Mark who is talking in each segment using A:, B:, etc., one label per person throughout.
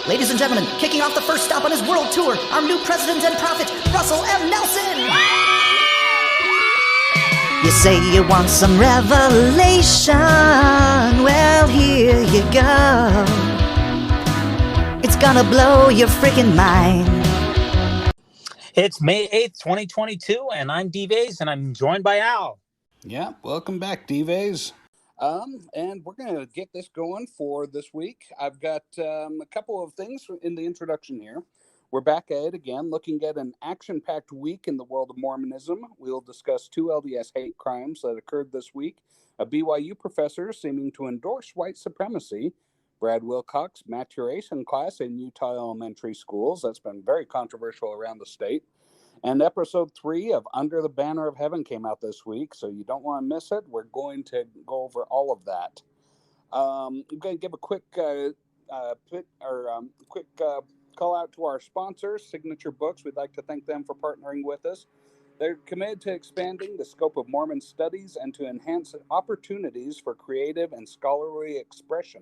A: Ladies and gentlemen, kicking off the first stop on his world tour, our new president and prophet, Russell M. Nelson! You say you want some revelation, well, here you go. It's gonna blow your freaking mind.
B: It's May 8th, 2022, and I'm D-Vase, and I'm joined by Al.
C: Yeah, welcome back, D-Vase. And we're going to get this going for this week. I've got a couple of things in the introduction here. We're back at it again, looking at an action-packed week in the world of Mormonism. We'll discuss 2 LDS hate crimes that occurred this week, a BYU professor seeming to endorse white supremacy, Brad Wilcox maturation class in Utah elementary schools. That's been very controversial around the state. And episode 3 of Under the Banner of Heaven came out this week, so you don't want to miss it. We're going to go over all of that. I'm going to give a quick call out to our sponsors, Signature Books. We'd like to thank them for partnering with us. They're committed to expanding the scope of Mormon studies and to enhance opportunities for creative and scholarly expression.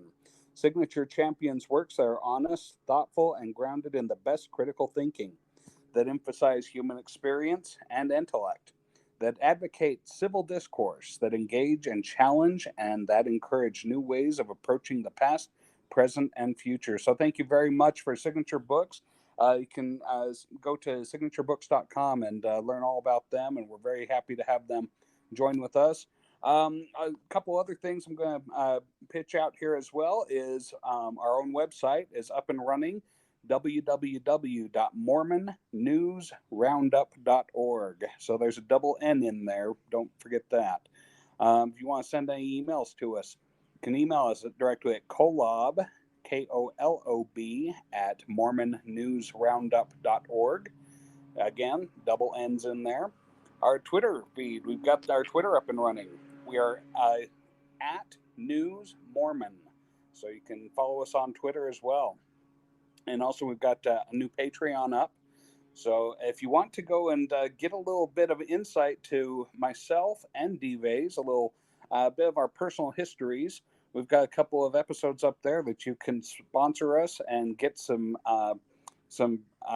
C: Signature champions works that are honest, thoughtful, and grounded in the best critical thinking, that emphasize human experience and intellect, that advocate civil discourse, that engage and challenge, and that encourage new ways of approaching the past, present, and future. So thank you very much for Signature Books. You can go to signaturebooks.com and learn all about them, and we're very happy to have them join with us. A couple other things I'm going to pitch out here as well is our own website is up and running, www.mormonnewsroundup.org. So there's a double N in there. Don't forget that. If you want to send any emails to us, you can email us directly at kolob, K-O-L-O-B, at mormonnewsroundup.org. Again, double N's in there. Our Twitter feed, we've got our Twitter up and running. We are at News Mormon. So you can follow us on Twitter as well. And also we've got a new Patreon up. So if you want to go and get a little bit of insight to myself and D-Vase, a little bit of our personal histories, we've got a couple of episodes up there that you can sponsor us and get some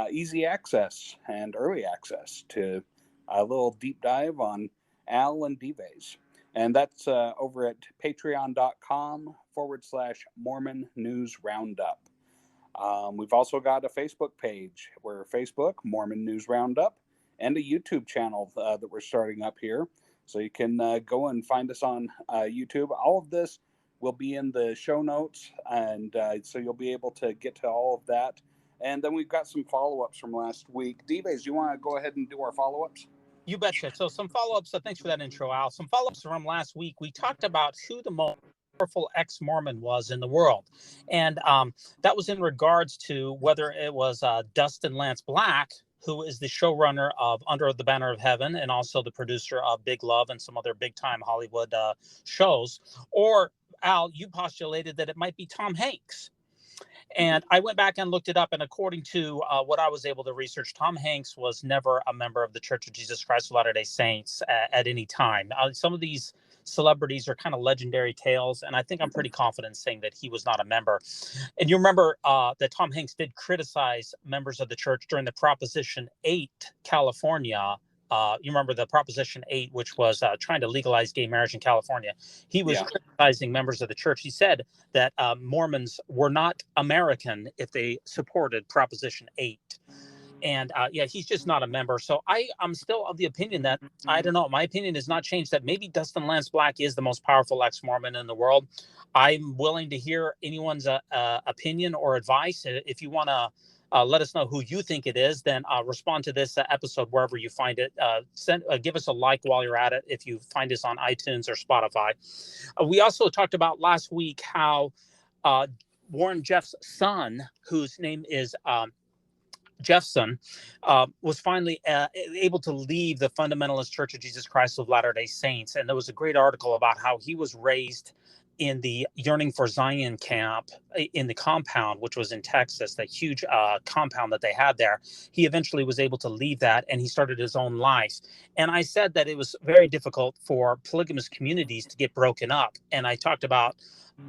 C: easy access and early access to a little deep dive on Al and D-Vase. And that's over at patreon.com/Mormon News Roundup. We've also got a Facebook page. We're Facebook, Mormon News Roundup, and a YouTube channel that we're starting up here. So you can go and find us on YouTube. All of this will be in the show notes, and so you'll be able to get to all of that. And then we've got some follow-ups from last week. D-Vase, you want to go ahead and do our follow-ups?
B: You betcha. So some follow-ups. So thanks for that intro, Al. Some follow-ups from last week. We talked about who the most powerful ex-Mormon was in the world. And that was in regards to whether it was Dustin Lance Black, who is the showrunner of Under the Banner of Heaven and also the producer of Big Love and some other big-time Hollywood shows, or, Al, you postulated that it might be Tom Hanks. And I went back and looked it up, and according to what I was able to research, Tom Hanks was never a member of the Church of Jesus Christ of Latter-day Saints at any time. Some of these celebrities are kind of legendary tales, and I think I'm pretty confident saying that he was not a member. And you remember that Tom Hanks did criticize members of the church during the Proposition 8 California. You remember the Proposition 8, which was trying to legalize gay marriage in California. He was criticizing members of the church. He said that Mormons were not American if they supported Proposition 8. And he's just not a member. So I'm still of the opinion that, I don't know, my opinion has not changed, that maybe Dustin Lance Black is the most powerful ex-Mormon in the world. I'm willing to hear anyone's opinion or advice. If you want to let us know who you think it is, then respond to this episode wherever you find it. Give us a like while you're at it if you find us on iTunes or Spotify. We also talked about last week how Warren Jeff's son, whose name is Jeffson, was finally able to leave the Fundamentalist Church of Jesus Christ of Latter-day Saints. And there was a great article about how he was raised in the Yearning for Zion camp in the compound, which was in Texas, the huge compound that they had there. He eventually was able to leave that, and he started his own life. And I said that it was very difficult for polygamous communities to get broken up. And I talked about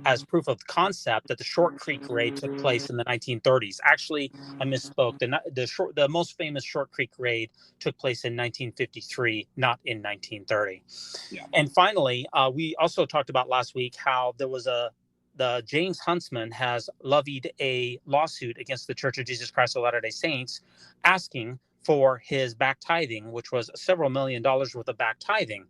B: as proof of concept that the Short Creek raid took place in the 1930s. Actually, I misspoke. The most famous Short Creek raid took place in 1953, not in 1930.
C: Yeah.
B: And finally, we also talked about last week how there was the James Huntsman has levied a lawsuit against the Church of Jesus Christ of Latter-day Saints, asking for his back tithing, which was several $1 million worth of back tithing.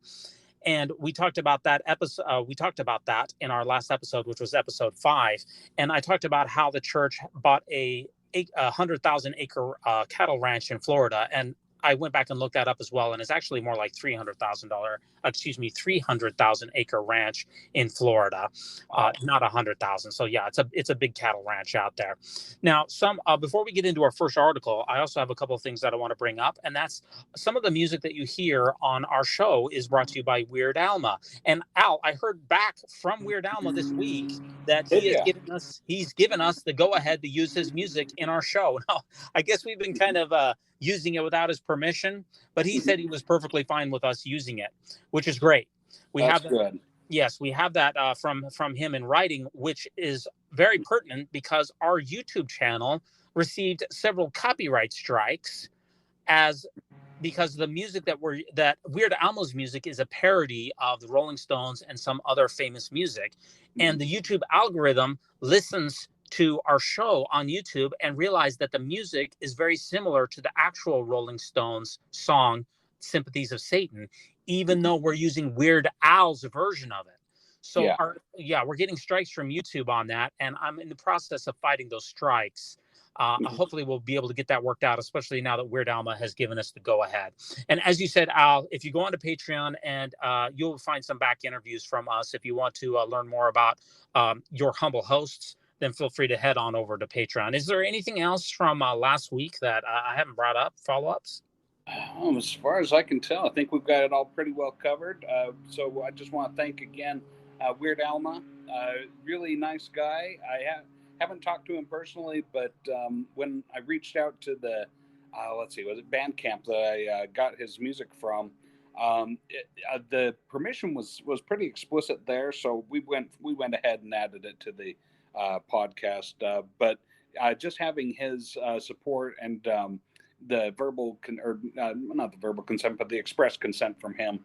B: And we talked about that episode. We talked about that in our last episode, which was episode 5. And I talked about how the church bought a 100,000 acre cattle ranch in Florida. And I went back and looked that up as well, and it's actually more like $300,000 acre ranch in Florida, not 100,000. So yeah, it's a big cattle ranch out there. Now, before we get into our first article, I also have a couple of things that I want to bring up, and that's some of the music that you hear on our show is brought to you by Weird Alma. And Al, I heard back from Weird Alma this week that he's given us the go ahead to use his music in our show. Now, I guess we've been kind of using it without his permission, but he said he was perfectly fine with us using it, which is great.
C: That's good.
B: Yes, we have that from him in writing, which is very pertinent because our YouTube channel received several copyright strikes because the music that Weird Alma's music is a parody of the Rolling Stones and some other famous music, and the YouTube algorithm listens to our show on YouTube and realized that the music is very similar to the actual Rolling Stones song Sympathies of Satan, even though we're using Weird Al's version of it. So we're getting strikes from YouTube on that, and I'm in the process of fighting those strikes. Hopefully we'll be able to get that worked out, especially now that Weird Alma has given us the go ahead. And as you said, Al, if you go onto Patreon and you'll find some back interviews from us, if you want to learn more about your humble hosts, then feel free to head on over to Patreon. Is there anything else from last week that I haven't brought up, follow-ups?
C: As far as I can tell, I think we've got it all pretty well covered. So I just want to thank again Weird Alma, really nice guy. I haven't talked to him personally, but when I reached out to the, was it Bandcamp that I got his music from, the permission was pretty explicit there, so we went ahead and added it to the podcast. But just having his support and the verbal not the verbal consent, but the express consent from him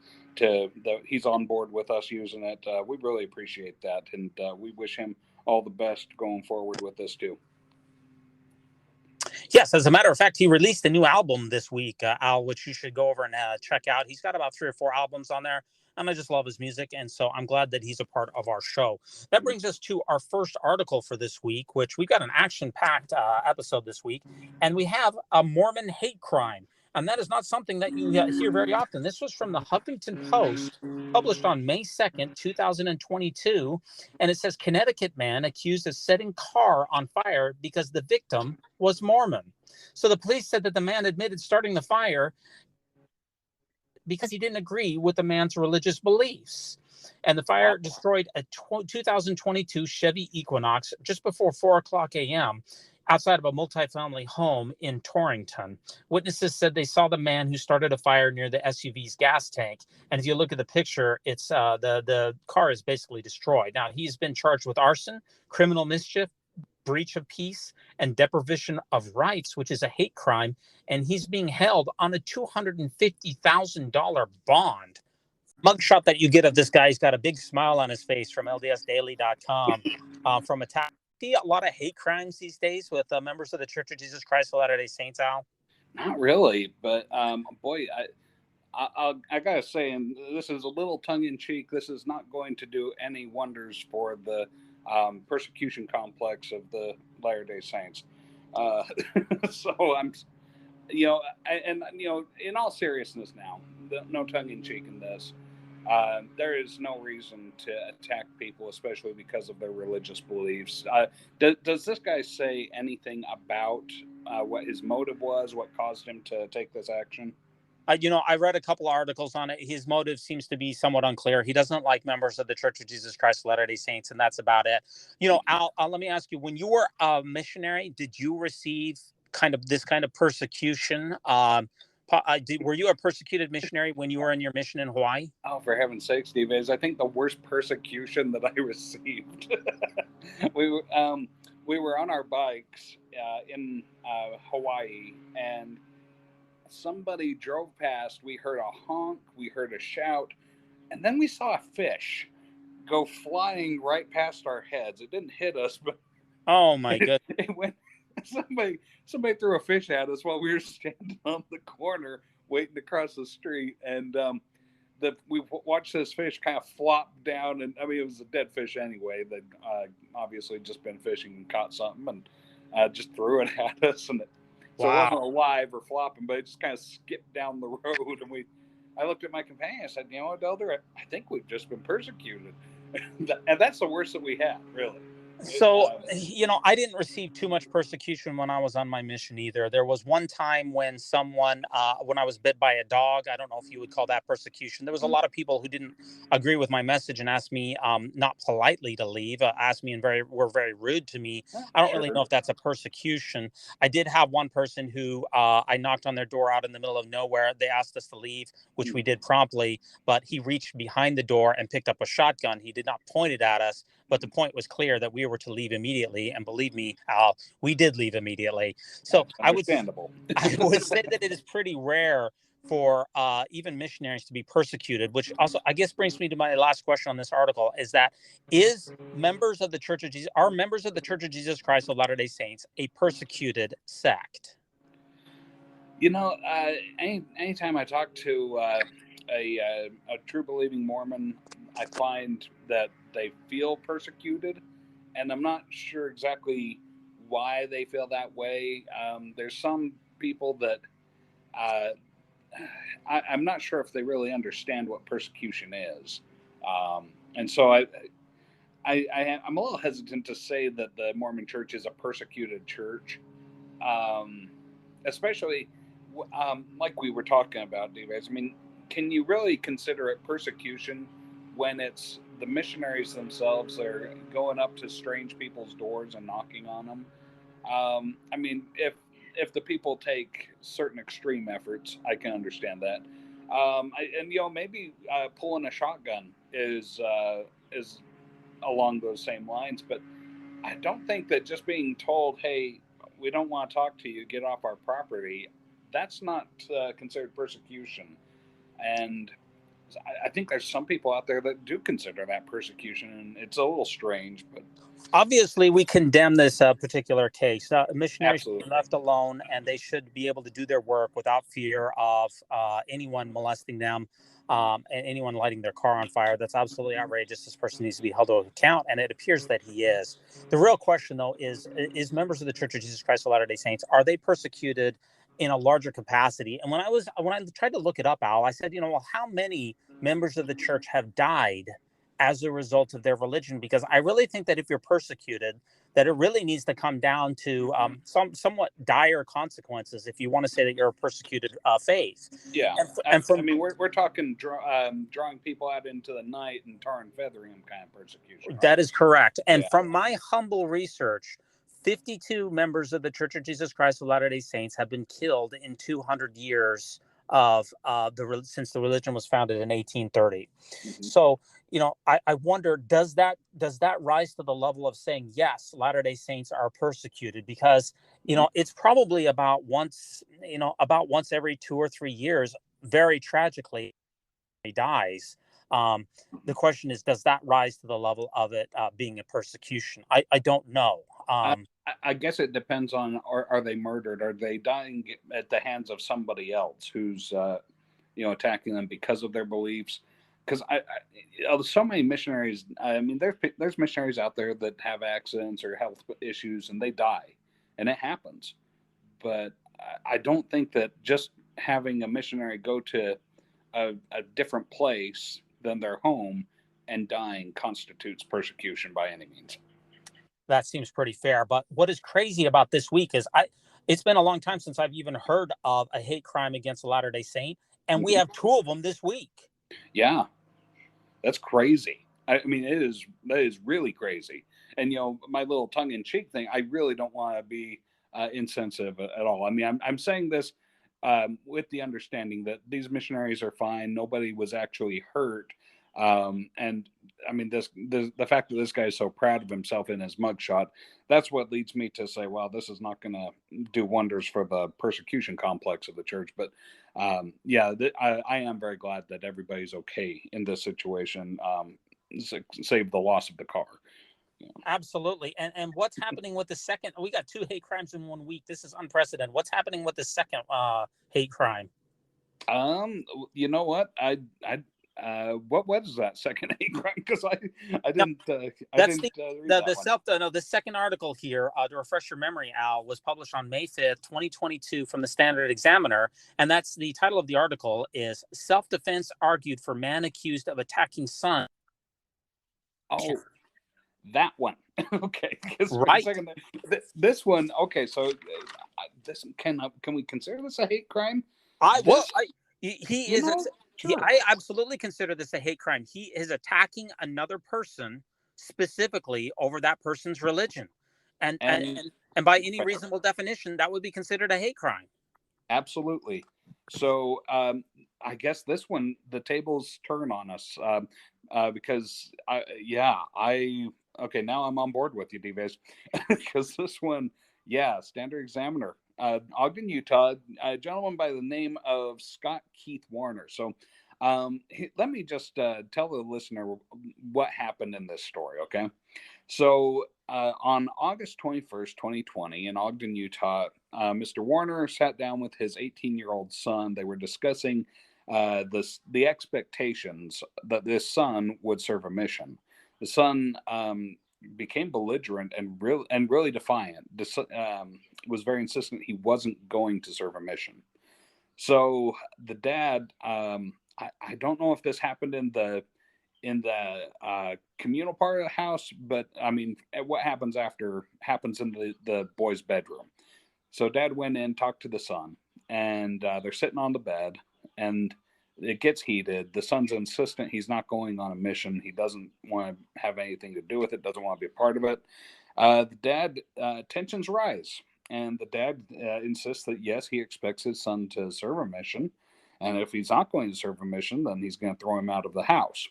C: he's on board with us using it. We really appreciate that, and we wish him all the best going forward with this too.
B: Yes, as a matter of fact, he released a new album this week, Al, which you should go over and check out. He's got about 3 or 4 albums on there, and I just love his music, and so I'm glad that he's a part of our show. That brings us to our first article for this week, which we got an action-packed episode this week, and we have a Mormon hate crime. And that is not something that you hear very often. This was from the Huffington Post, published on May 2nd, 2022. And it says, Connecticut man accused of setting car on fire because the victim was Mormon. So the police said that the man admitted starting the fire because he didn't agree with the man's religious beliefs. And the fire destroyed a 2022 Chevy Equinox just before 4:00 a.m. outside of a multifamily home in Torrington. Witnesses said they saw the man who started a fire near the SUV's gas tank. And if you look at the picture, it's the car is basically destroyed. Now, he's been charged with arson, criminal mischief, breach of peace, and deprivation of rights, which is a hate crime. And he's being held on a $250,000 bond. Mugshot that you get of this guy, he's got a big smile on his face from ldsdaily.com from attack. A lot of hate crimes these days with members of the Church of Jesus Christ of Latter-day Saints, Al?
C: Not really, but boy, I gotta say, and this is a little tongue-in-cheek, this is not going to do any wonders for the persecution complex of the Latter-day Saints. So I'm, in all seriousness now, no tongue-in-cheek in this. There is no reason to attack people, especially because of their religious beliefs. Does this guy say anything about what his motive was, what caused him to take this action?
B: I read a couple articles on it. His motive seems to be somewhat unclear. He doesn't like members of the Church of Jesus Christ of Latter-day Saints, and that's about it. Al, let me ask you, when you were a missionary, did you receive this kind of persecution, were you a persecuted missionary when you were in your mission in Hawaii?
C: Oh, for heaven's sake, Steve, is I think the worst persecution that I received. we we were on our bikes in Hawaii, and somebody drove past. We heard a honk, we heard a shout, and then we saw a fish go flying right past our heads. It didn't hit us, but
B: Oh my goodness!
C: it went. Somebody threw a fish at us while we were standing on the corner waiting to cross the street, and we watched this fish kind of flop down, and I mean it was a dead fish anyway. That obviously just been fishing and caught something, and just threw it at us, and so it wasn't alive or flopping, but it just kind of skipped down the road, and I looked at my companion and said, "You know what, Elder? I think we've just been persecuted," and that's the worst that we had, really.
B: So, I didn't receive too much persecution when I was on my mission either. There was one time when when I was bit by a dog. I don't know if you would call that persecution. There was a lot of people who didn't agree with my message and asked me, not politely to leave, asked me and were very rude to me. I don't really know if that's a persecution. I did have one person who I knocked on their door out in the middle of nowhere. They asked us to leave, which we did promptly, but he reached behind the door and picked up a shotgun. He did not point it at us, but the point was clear that we were to leave immediately, and believe me, Al, we did leave immediately. So I would say that it is pretty rare for even missionaries to be persecuted, which also I guess brings me to my last question on this article: is members of the Church of Jesus Christ of Latter-day Saints a persecuted sect?
C: Anytime I talk to a true believing Mormon, I find that they feel persecuted, and I'm not sure exactly why they feel that way. There's some people that I'm not sure if they really understand what persecution is, and so I'm a little hesitant to say that the Mormon Church is a persecuted church, especially like we were talking about, David. I mean, can you really consider it persecution when it's the missionaries themselves that are going up to strange people's doors and knocking on them? I mean, if the people take certain extreme efforts, I can understand that. Maybe pulling a shotgun is along those same lines, but I don't think that just being told, "Hey, we don't want to talk to you, get off our property," that's not considered persecution. And I think there's some people out there that do consider that persecution, and it's a little strange. But
B: obviously, we condemn this particular case. Missionaries should be left alone, and they should be able to do their work without fear of anyone molesting them and anyone lighting their car on fire. That's absolutely outrageous. This person needs to be held to account, and it appears that he is. The real question, though, is members of the Church of Jesus Christ of Latter-day Saints, are they persecuted in a larger capacity? And when I tried to look it up, Al, I said, how many members of the church have died as a result of their religion? Because I really think that if you're persecuted, that it really needs to come down to somewhat dire consequences if you want to say that you're a persecuted faith.
C: Yeah, we're talking drawing people out into the night and tar and feathering them kind of persecution. Right?
B: That is correct. And from my humble research, 52 members of the Church of Jesus Christ of Latter-day Saints have been killed in 200 years since the religion was founded in 1830. Mm-hmm. So, I wonder, does that rise to the level of saying, yes, Latter-day Saints are persecuted? Because, it's probably about once every 2 or 3 years, very tragically, he dies. The question is, does that rise to the level of it being a persecution? I don't know.
C: I guess it depends on, are they murdered? Are they dying at the hands of somebody else who's, attacking them because of their beliefs? Because so many missionaries, I mean, there's missionaries out there that have accidents or health issues and they die, and it happens. But I don't think that just having a missionary go to a different place than their home and dying constitutes persecution by any means.
B: That seems pretty fair. But what is crazy about this week is it's been a long time since I've even heard of a hate crime against a Latter-day Saint, and we have 2 of them this week.
C: Yeah, that's crazy. I mean, that is really crazy. And my little tongue-in-cheek thing, I really don't want to be insensitive at all. I mean, I'm saying this with the understanding that these missionaries are fine, nobody was actually hurt. And I mean, the fact that this guy is so proud of himself in his mugshot, that's what leads me to say, well, this is not going to do wonders for the persecution complex of the church. But I am very glad that everybody's okay in this situation, save the loss of the car. Yeah.
B: Absolutely. And what's happening with the second? We got 2 hate crimes in 1 week. This is unprecedented. What's happening with the second hate crime?
C: You know what? What was that second hate crime? Because I didn't.
B: That's
C: read
B: the second article here, to refresh your memory, Al, was published on May 5th, 2022 from the Standard Examiner. And that's the title of the article is Self-Defense Argued for Man Accused of Attacking Son.
C: Oh, that one. Okay.
B: Right.
C: This one. Okay. So this can we consider this a hate crime?
B: Sure. I absolutely consider this a hate crime. He is attacking another person specifically over that person's religion. And by any reasonable definition, that would be considered a hate crime.
C: Absolutely. So I guess this one, the tables turn on us because now I'm on board with you, D-Vaz, because this one, Standard Examiner, Ogden, Utah, a gentleman by the name of Scott Keith Warner. So let me just tell the listener what happened in this story, okay? So on August 21st, 2020, in Ogden, Utah, Mr. Warner sat down with his 18-year-old son. They were discussing the expectations that this son would serve a mission. The son became belligerent and really defiant. Was very insistent he wasn't going to serve a mission. So the dad, I don't know if this happened in the communal part of the house, but I mean, what happens after happens in the boy's bedroom. So dad went in, talked to the son, and they're sitting on the bed, and it gets heated. The son's insistent he's not going on a mission. He doesn't want to have anything to do with it, doesn't want to be a part of it. The dad, tensions rise, and the dad insists that, yes, he expects his son to serve a mission. And if he's not going to serve a mission, then he's going to throw him out of the house.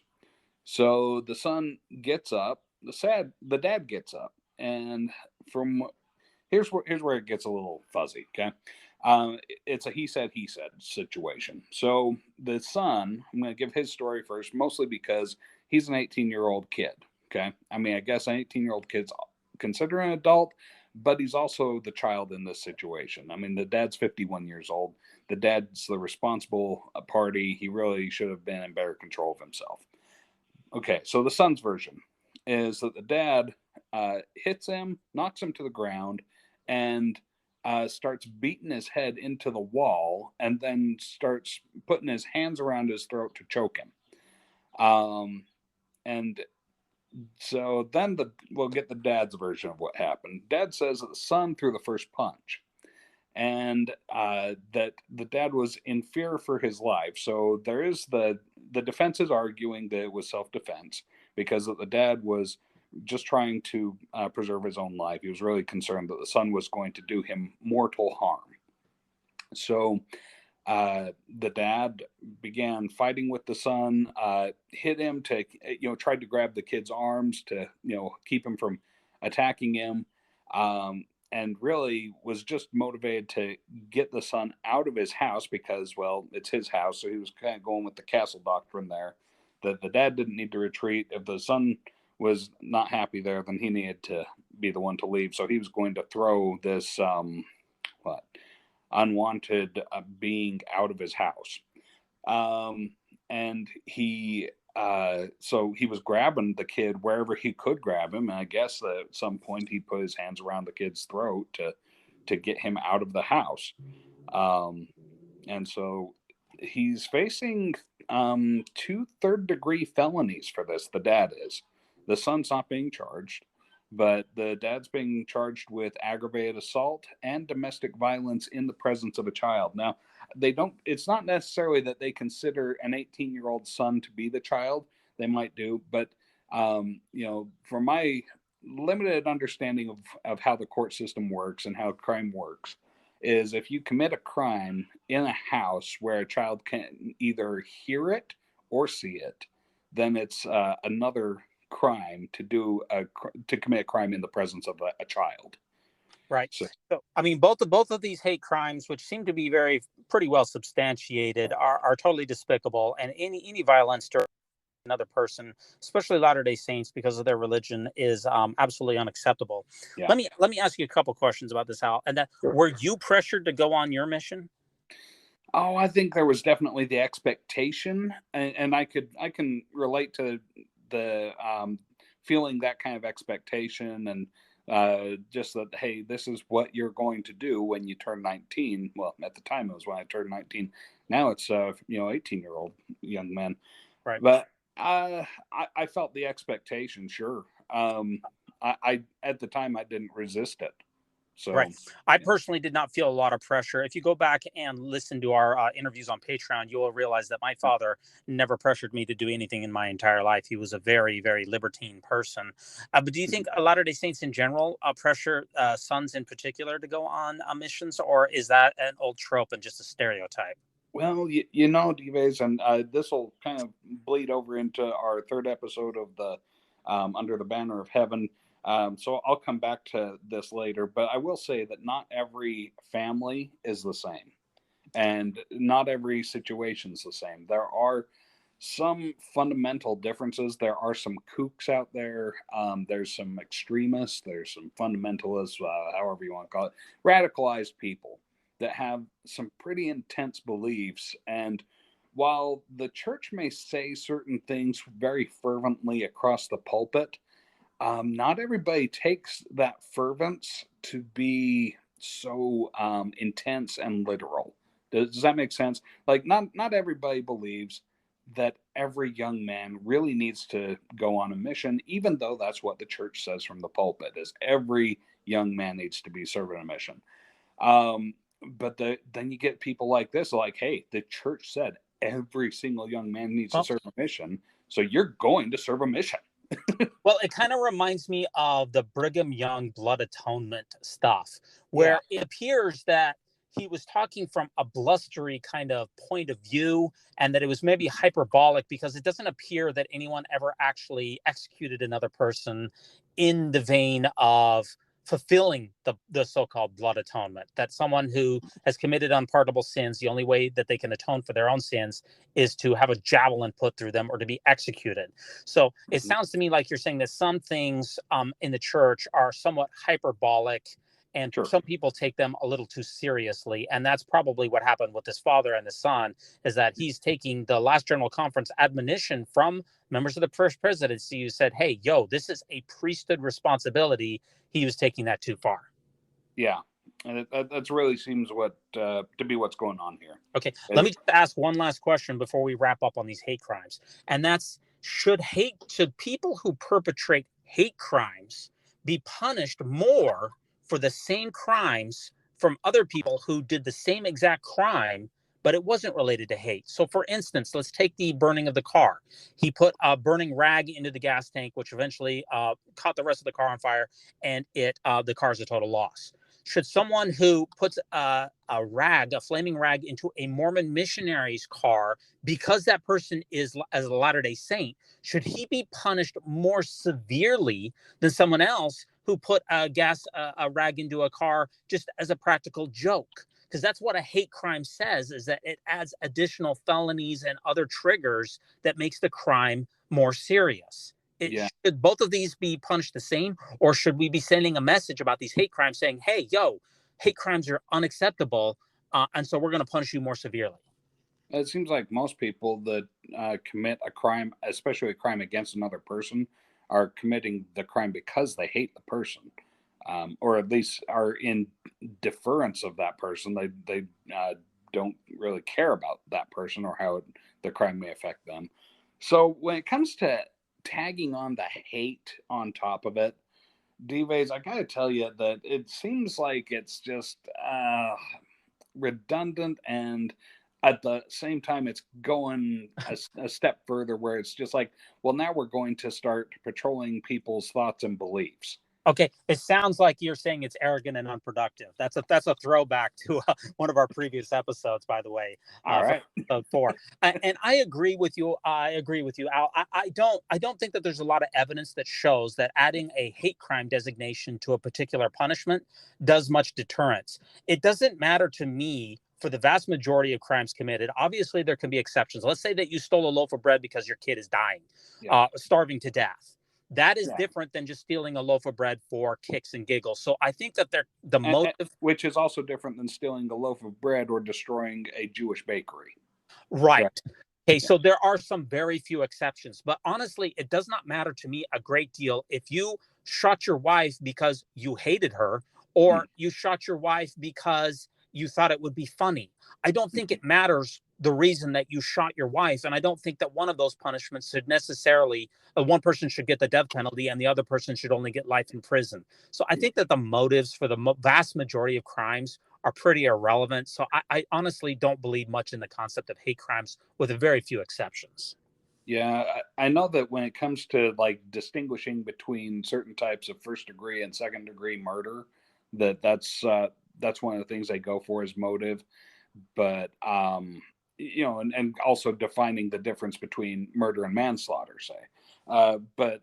C: So the son gets up, the dad gets up, and here's where it gets a little fuzzy, okay? It's a he said situation. So the son, I'm going to give his story first, mostly because he's an 18-year-old kid, okay? I mean, I guess an 18-year-old kid's considered an adult, but he's also the child in this situation. I mean, the dad's 51 years old. The dad's the responsible party. He really should have been in better control of himself. Okay, so the son's version is that the dad hits him, knocks him to the ground, and starts beating his head into the wall, and then starts putting his hands around his throat to choke him. And so then we'll get the dad's version of what happened. Dad says that the son threw the first punch, and that the dad was in fear for his life. So there is the defense is arguing that it was self-defense because the dad was just trying to preserve his own life. He was really concerned that the son was going to do him mortal harm. So the dad began fighting with the son, hit him tried to grab the kid's arms to, keep him from attacking him. And really was just motivated to get the son out of his house because, well, it's his house. So he was kind of going with the castle doctrine there, that the dad didn't need to retreat. If the son was not happy there, then he needed to be the one to leave. So he was going to throw this unwanted being out of his house. And he so he was grabbing the kid wherever he could grab him, and I guess that at some point he put his hands around the kid's throat to get him out of the house. And so he's facing 2 third-degree felonies for this. The dad is. The son's not being charged, but the dad's being charged with aggravated assault and domestic violence in the presence of a child. Now, it's not necessarily that they consider an 18-year-old son to be the child. They might do, but from my limited understanding of how the court system works and how crime works, is if you commit a crime in a house where a child can either hear it or see it, then it's another crime to commit a crime in the presence of a child.
B: Right.
C: So
B: So, I mean, both of these hate crimes, which seem to be pretty well substantiated, are totally despicable. And any violence to another person, especially Latter-day Saints, because of their religion, is absolutely unacceptable.
C: yeah.
B: Let me ask you a couple questions about this, Al. And that,
C: Sure.
B: were you pressured to go on your mission?
C: Oh, I think there was definitely the expectation, and I can relate to the feeling that kind of expectation, and just that, hey, this is what you're going to do when you turn 19. Well, at the time it was when I turned 19. Now it's 18-year-old young men.
B: Right.
C: But I felt the expectation, sure. I at the time I didn't resist it. So
B: Right. I personally did not feel a lot of pressure. If you go back and listen to our interviews on Patreon, you will realize that my father never pressured me to do anything in my entire life. He was a very, very libertine person. But do you think Latter-day Saints in general pressure sons in particular to go on missions, or is that an old trope and just a stereotype?
C: Well, you know, DVs, and this will kind of bleed over into our third episode of the Under the Banner of Heaven. So I'll come back to this later, but I will say that not every family is the same, and not every situation is the same. There are some fundamental differences. There are some kooks out there. There's some extremists. There's some fundamentalists, however you want to call it, radicalized people that have some pretty intense beliefs. And while the church may say certain things very fervently across the pulpit, not everybody takes that fervence to be so intense and literal. Does that make sense? Like, not everybody believes that every young man really needs to go on a mission, even though that's what the church says from the pulpit: is every young man needs to be serving a mission. But then you get people like this, like, hey, the church said every single young man needs to serve a mission, so you're going to serve a mission.
B: Well, it kind of reminds me of the Brigham Young blood atonement stuff, where it appears that he was talking from a blustery kind of point of view, and that it was maybe hyperbolic, because it doesn't appear that anyone ever actually executed another person in the vein of fulfilling the so-called blood atonement. That someone who has committed unpardonable sins, the only way that they can atone for their own sins is to have a javelin put through them or to be executed. So it sounds to me like you're saying that some things in the church are somewhat hyperbolic, and some people take them a little too seriously. And that's probably what happened with this father and the son, is that he's taking the last General Conference admonition from members of the first presidency who said, hey, yo, this is a priesthood responsibility. He was taking that too far.
C: Yeah. And that really seems to be what's going on here.
B: Okay, let me just ask one last question before we wrap up on these hate crimes. And that's, should people who perpetrate hate crimes be punished more for the same crimes from other people who did the same exact crime, but it wasn't related to hate? So for instance, let's take the burning of the car. He put a burning rag into the gas tank, which eventually caught the rest of the car on fire, and the car's a total loss. Should someone who puts a flaming rag into a Mormon missionary's car, because that person is as a Latter-day Saint, should he be punished more severely than someone else who put a rag into a car just as a practical joke? Because that's what a hate crime says, is that it adds additional felonies and other triggers that makes the crime more serious. Should both of these be punished the same, or should we be sending a message about these hate crimes saying, hey, yo, hate crimes are unacceptable, and so we're going to punish you more severely?
C: It seems like most people that commit a crime, especially a crime against another person, are committing the crime because they hate the person, or at least are in deference of that person. They don't really care about that person or how the crime may affect them. So when it comes to tagging on the hate on top of it, Dives, I gotta tell you that it seems like it's just redundant, and at the same time it's going a step further, where it's just like, well, now we're going to start patrolling people's thoughts and beliefs.
B: Okay, it sounds like you're saying it's arrogant and unproductive. That's a throwback to one of our previous episodes, by the way,
C: All
B: from
C: right.
B: episode 4. And I agree with you. I agree with you, Al. I don't think that there's a lot of evidence that shows that adding a hate crime designation to a particular punishment does much deterrence. It doesn't matter to me. For the vast majority of crimes committed, obviously there can be exceptions. Let's say that you stole a loaf of bread because your kid is dying, starving to death. That is different than just stealing a loaf of bread for kicks and giggles. So I think that the motive,
C: which is also different than stealing a loaf of bread or destroying a Jewish bakery.
B: Right. Okay, so there are some very few exceptions, but honestly, it does not matter to me a great deal if you shot your wife because you hated her, or you shot your wife because you thought it would be funny. I don't think it matters the reason that you shot your wife, and I don't think that one of those punishments should necessarily, one person should get the death penalty and the other person should only get life in prison. So I think that the motives for the vast majority of crimes are pretty irrelevant. So I honestly don't believe much in the concept of hate crimes, with a very few exceptions.
C: Yeah, I know that when it comes to like distinguishing between certain types of first degree and second degree murder, that's one of the things they go for is motive. But and also defining the difference between murder and manslaughter, say. But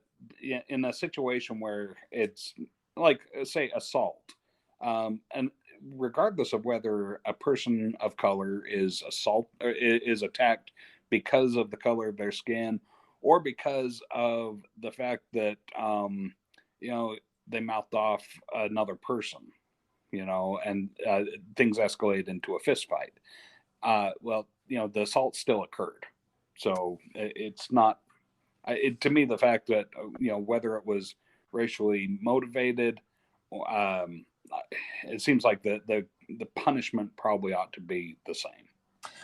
C: in a situation where it's like, say, assault, and regardless of whether a person of color is attacked because of the color of their skin or because of the fact that they mouthed off another person, and things escalate into a fist fight. The assault still occurred. So it's not, to me, the fact that, whether it was racially motivated, it seems like the punishment probably ought to be the same.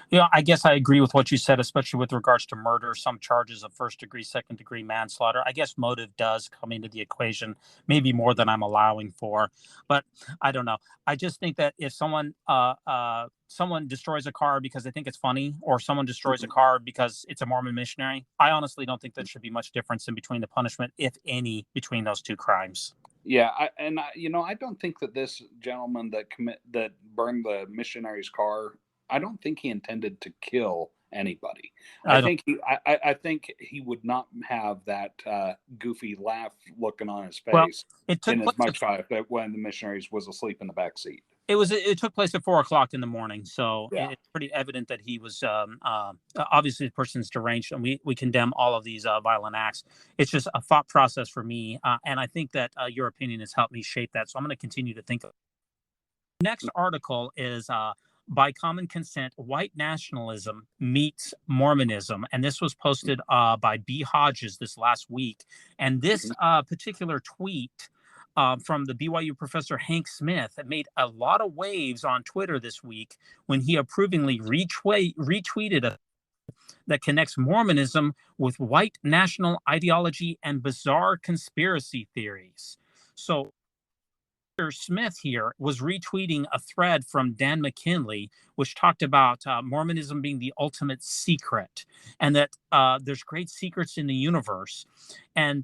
B: Yeah, I guess I agree with what you said, especially with regards to murder, some charges of first degree, second degree manslaughter. I guess motive does come into the equation, maybe more than I'm allowing for, but I don't know. I just think that if someone destroys a car because they think it's funny, or someone destroys a car because it's a Mormon missionary, I honestly don't think there should be much difference in between the punishment, if any, between those two crimes.
C: Yeah, I don't think that this gentleman that burned the missionary's car, I don't think he intended to kill anybody. I think he would not have that goofy laugh looking on his face in as much time that when the missionaries was asleep in the back seat.
B: It took place at 4:00 in the morning, so it's pretty evident that he was obviously the person's deranged, and we condemn all of these violent acts. It's just a thought process for me, and I think that your opinion has helped me shape that. So I'm going to continue to think. The next article is by common consent, white nationalism meets Mormonism, and this was posted by B. Hodges this last week, and this particular tweet. From the BYU professor Hank Smith that made a lot of waves on Twitter this week when he approvingly retweeted that connects Mormonism with white national ideology and bizarre conspiracy theories. So Smith here was retweeting a thread from Dan McKinley, which talked about Mormonism being the ultimate secret, and that there's great secrets in the universe. And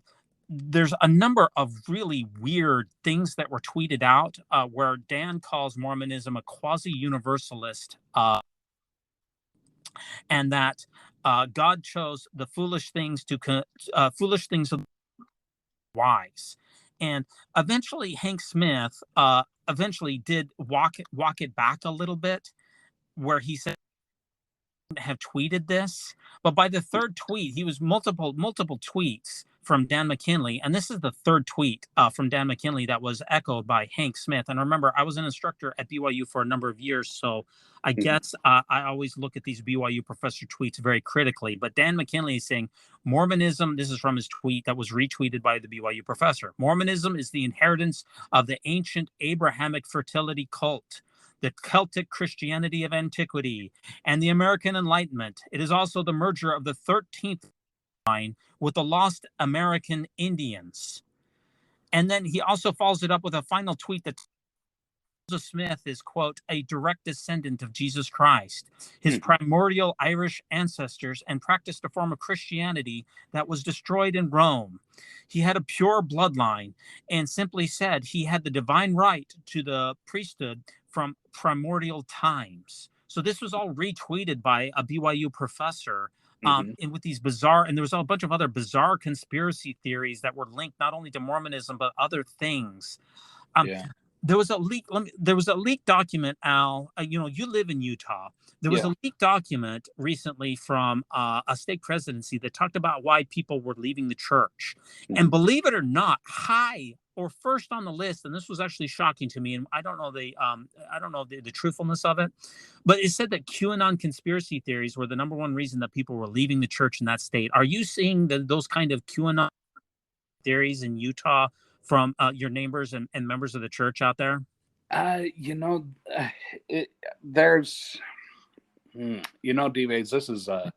B: there's a number of really weird things that were tweeted out where Dan calls Mormonism a quasi-universalist, and that God chose the foolish things of wise. And eventually, Hank Smith did walk it back a little bit, where he said have tweeted this, but by the third tweet, he was multiple tweets from Dan McKinley, and this is the third tweet from Dan McKinley that was echoed by Hank Smith. And remember, I was an instructor at BYU for a number of years, so I guess I always look at these BYU professor tweets very critically. But Dan McKinley is saying Mormonism, this is from his tweet that was retweeted by the BYU professor, Mormonism is the inheritance of the ancient Abrahamic fertility cult, the Celtic Christianity of antiquity, and the American Enlightenment. It is also the merger of the 13th line with the lost American Indians. And then he also follows it up with a final tweet that Joseph Smith is, quote, a direct descendant of Jesus Christ, his primordial Irish ancestors, and practiced a form of Christianity that was destroyed in Rome. He had a pure bloodline and simply said he had the divine right to the priesthood from primordial times. So this was all retweeted by a BYU professor. And with these bizarre, and there was a bunch of other bizarre conspiracy theories that were linked not only to Mormonism but other things. There was a leak. There was a leaked document, Al. You live in Utah. There was a leaked document recently from a state presidency that talked about why people were leaving the church. And believe it or not, high or first on the list, and this was actually shocking to me, and I don't know the truthfulness of it, but it said that QAnon conspiracy theories were the number one reason that people were leaving the church in that state. Are you seeing those kind of QAnon theories in Utah from your neighbors and members of the church out there?
C: There's, D-Vades, this is a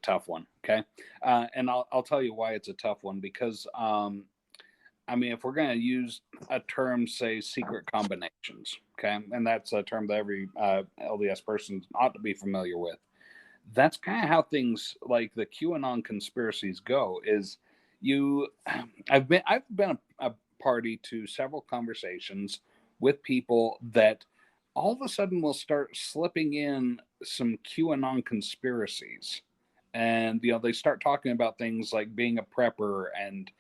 C: tough one. Okay. And I'll tell you why it's a tough one, because, if we're going to use a term, say secret combinations, okay, and that's a term that every LDS person ought to be familiar with. That's kind of how things like the QAnon conspiracies go. I've been a party to several conversations with people that all of a sudden will start slipping in some QAnon conspiracies, and they start talking about things like being a prepper and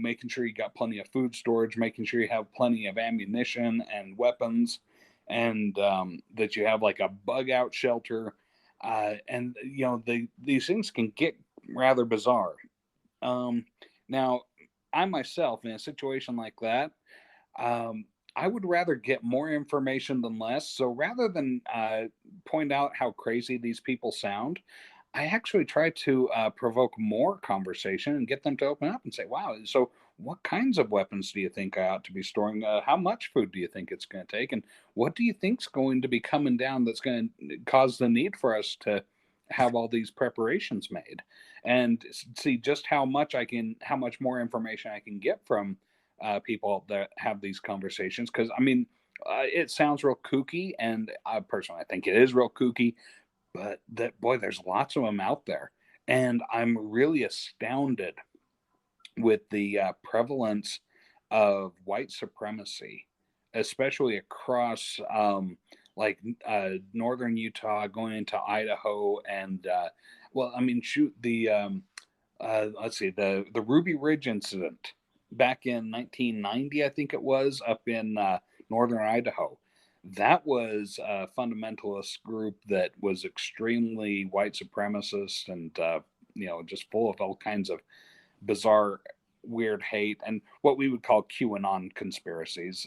C: making sure you got plenty of food storage, making sure you have plenty of ammunition and weapons, and that you have like a bug out shelter, and these things can get rather bizarre. Now, I myself, in a situation like that, I would rather get more information than less. So rather than point out how crazy these people sound, I actually try to provoke more conversation and get them to open up and say, wow, so what kinds of weapons do you think I ought to be storing? How much food do you think it's going to take? And what do you think's going to be coming down that's going to cause the need for us to have all these preparations made? And see just how much more information I can get from people that have these conversations. Because it sounds real kooky, and personally I think it is real kooky, but there's lots of them out there, and I'm really astounded with the prevalence of white supremacy, especially across northern Utah, going into Idaho, and the Ruby Ridge incident back in 1990, I think it was, up in northern Idaho. That was a fundamentalist group that was extremely white supremacist and just full of all kinds of bizarre, weird hate and what we would call QAnon conspiracies.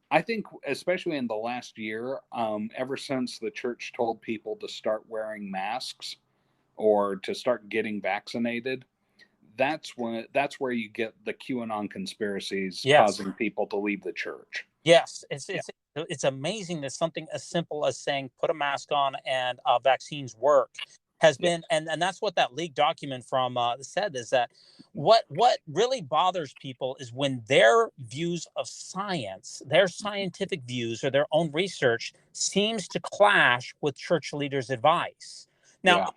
C: I think, especially in the last year, ever since the church told people to start wearing masks or to start getting vaccinated, that's where you get the QAnon conspiracies causing people to leave the church.
B: Yes, it's amazing that something as simple as saying put a mask on and vaccines work has been, and that's what that leaked document from said, is that what really bothers people is when their views of science, their scientific views or their own research seems to clash with church leaders' advice. Now,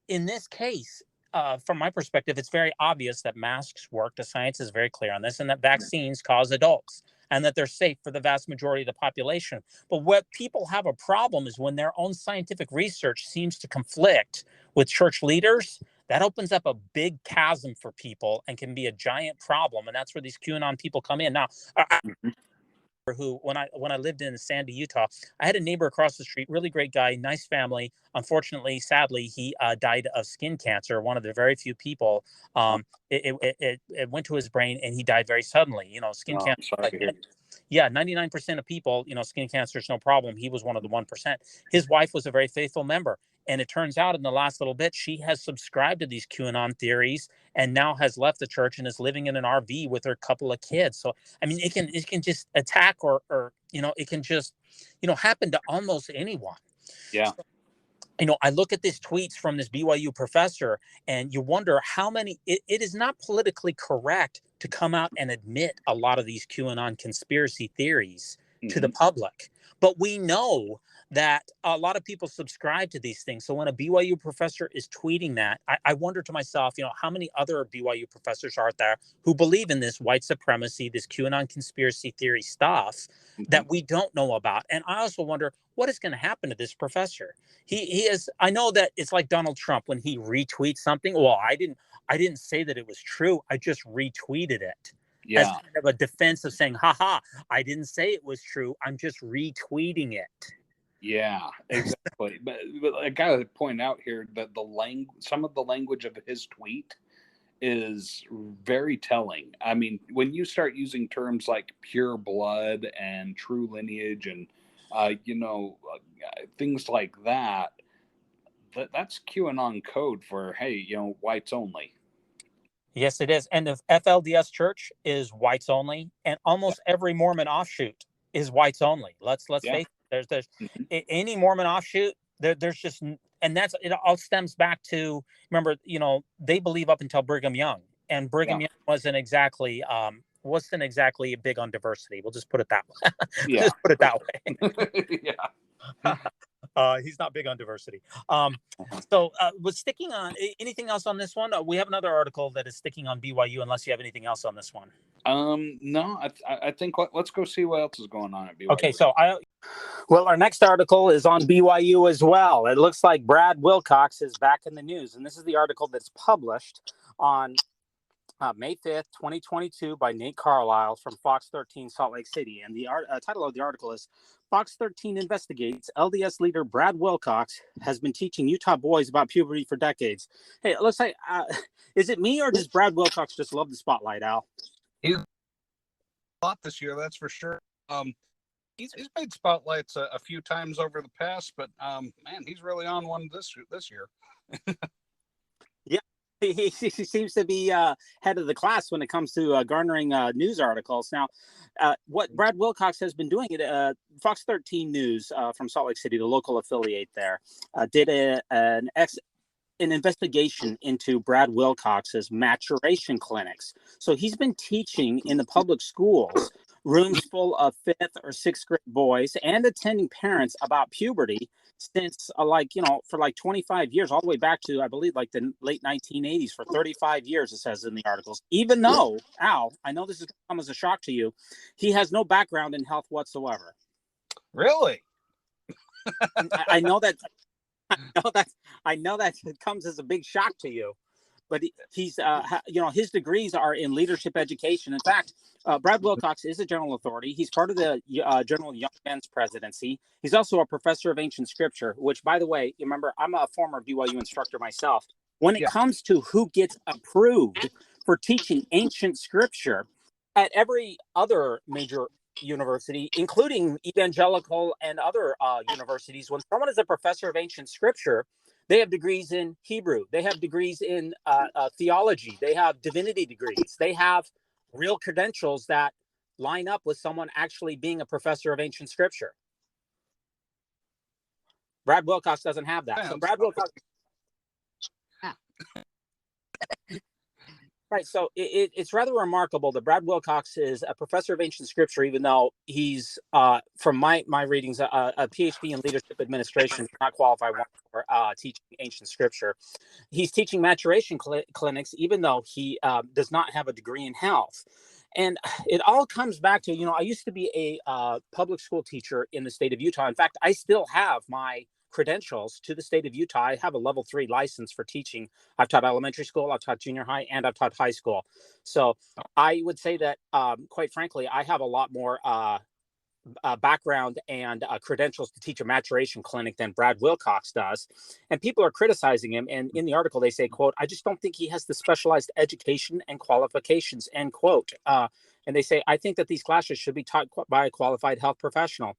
B: in this case, from my perspective, it's very obvious that masks work. The science is very clear on this, and that vaccines cause adults, and that they're safe for the vast majority of the population. But what people have a problem is when their own scientific research seems to conflict with church leaders. That opens up a big chasm for people and can be a giant problem. And that's where these QAnon people come in. Now, who, when I lived in Sandy, Utah, I had a neighbor across the street, really great guy, nice family. Unfortunately, sadly, he died of skin cancer. One of the very few people. It went to his brain, and he died very suddenly. Skin cancer. 99% of people, skin cancer is no problem. He was one of the 1%. His wife was a very faithful member. And it turns out in the last little bit, she has subscribed to these QAnon theories and now has left the church and is living in an RV with her couple of kids. So, it can just attack or it can just, happen to almost anyone.
C: Yeah.
B: I look at these tweets from this BYU professor, and you wonder how many. It is not politically correct to come out and admit a lot of these QAnon conspiracy theories to the public, but we know that a lot of people subscribe to these things. So when a BYU professor is tweeting that, I wonder to myself, how many other BYU professors are there who believe in this white supremacy, this QAnon conspiracy theory stuff that we don't know about? And I also wonder what is going to happen to this professor. He is. I know that it's like Donald Trump when he retweets something. Well, I didn't say that it was true. I just retweeted it as kind of a defense of saying, haha, I didn't say it was true. I'm just retweeting it.
C: Yeah, exactly. but I gotta point out here that some of the language of his tweet is very telling. I mean, when you start using terms like pure blood and true lineage and things like that, that's QAnon code for, hey, whites only.
B: Yes, it is. And the FLDS church is whites only, and almost every Mormon offshoot is whites only. Let's face it. There's any Mormon offshoot, there's just, and it all stems back to, remember, they believe up until Brigham Young, and Brigham Young wasn't exactly big on diversity. We'll just put it that way. Just put it that way. He's not big on diversity. So was sticking on anything else on this one? We have another article that is sticking on BYU, unless you have anything else on this one.
C: No, I think let's go see what else is going on at BYU.
B: Okay, so our next article is on BYU as well. It looks like Brad Wilcox is back in the news, and this is the article that's published on May 5th, 2022 by Nate Carlisle from Fox 13 Salt Lake City. And the title of the article is Fox 13 Investigates LDS Leader Brad Wilcox Has Been Teaching Utah Boys About Puberty for Decades. Hey, let's say, is it me or does Brad Wilcox just love the spotlight, Al?
C: He's a lot this year, that's for sure. He's made spotlights a few times over the past, but man, he's really on one this year.
B: He seems to be head of the class when it comes to garnering news articles. Now, what Brad Wilcox has been doing, Fox 13 News from Salt Lake City, the local affiliate there, did an investigation into Brad Wilcox's maturation clinics. So he's been teaching in the public schools, rooms full of 5th or 6th grade boys, and attending parents about puberty since for 25 years, all the way back to, I believe, like the late 1980s, for 35 years, it says in the articles. Even though, Al, I know this is going to come as a shock to you, he has no background in health whatsoever.
C: Really?
B: I know that it comes as a big shock to you, but he's his degrees are in leadership education. In fact, Brad Wilcox is a general authority. He's part of the General Young Men's Presidency. He's also a professor of ancient scripture, which, by the way, you remember, I'm a former BYU instructor myself. When it comes to who gets approved for teaching ancient scripture at every other major university, including evangelical and other universities, when someone is a professor of ancient scripture, they have degrees in Hebrew. They have degrees in theology. They have divinity degrees. They have real credentials that line up with someone actually being a professor of ancient scripture. Brad Wilcox doesn't have that. So Brad Wilcox. Right. So it's rather remarkable that Brad Wilcox is a professor of ancient scripture, even though he's, from my readings, a PhD in leadership administration, not qualified for teaching ancient scripture. He's teaching maturation clinics, even though he does not have a degree in health. And it all comes back to, I used to be a public school teacher in the state of Utah. In fact, I still have my credentials to the state of Utah. I have a level 3 license for teaching. I've taught elementary school, I've taught junior high, and I've taught high school. So I would say that, quite frankly, I have a lot more background and credentials to teach a maturation clinic than Brad Wilcox does. And people are criticizing him. And in the article, they say, quote, "I just don't think he has the specialized education and qualifications," end quote. And they say, "I think that these classes should be taught by a qualified health professional."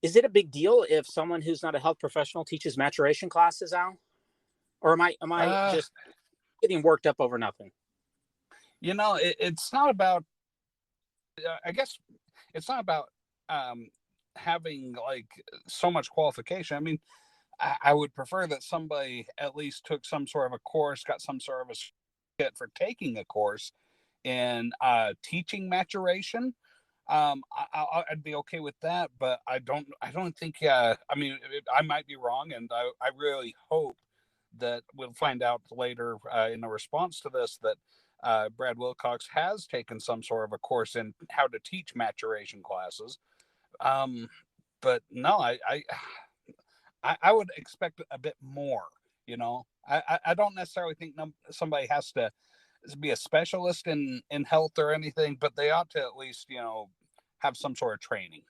B: Is it a big deal if someone who's not a health professional teaches maturation classes, Al? Or am I just getting worked up over nothing?
C: It's not about, I guess it's not about having like so much qualification. I mean, I would prefer that somebody at least took some sort of a course, got some sort of a certificate for taking a course in teaching maturation. I'd be okay with that, but I don't think. I mean, I might be wrong, and I really hope that we'll find out later in a response to this that Brad Wilcox has taken some sort of a course in how to teach maturation classes. But no, I would expect a bit more. You know, I don't necessarily think somebody has to be a specialist in health or anything, but they ought to at least, you know, have some sort of training.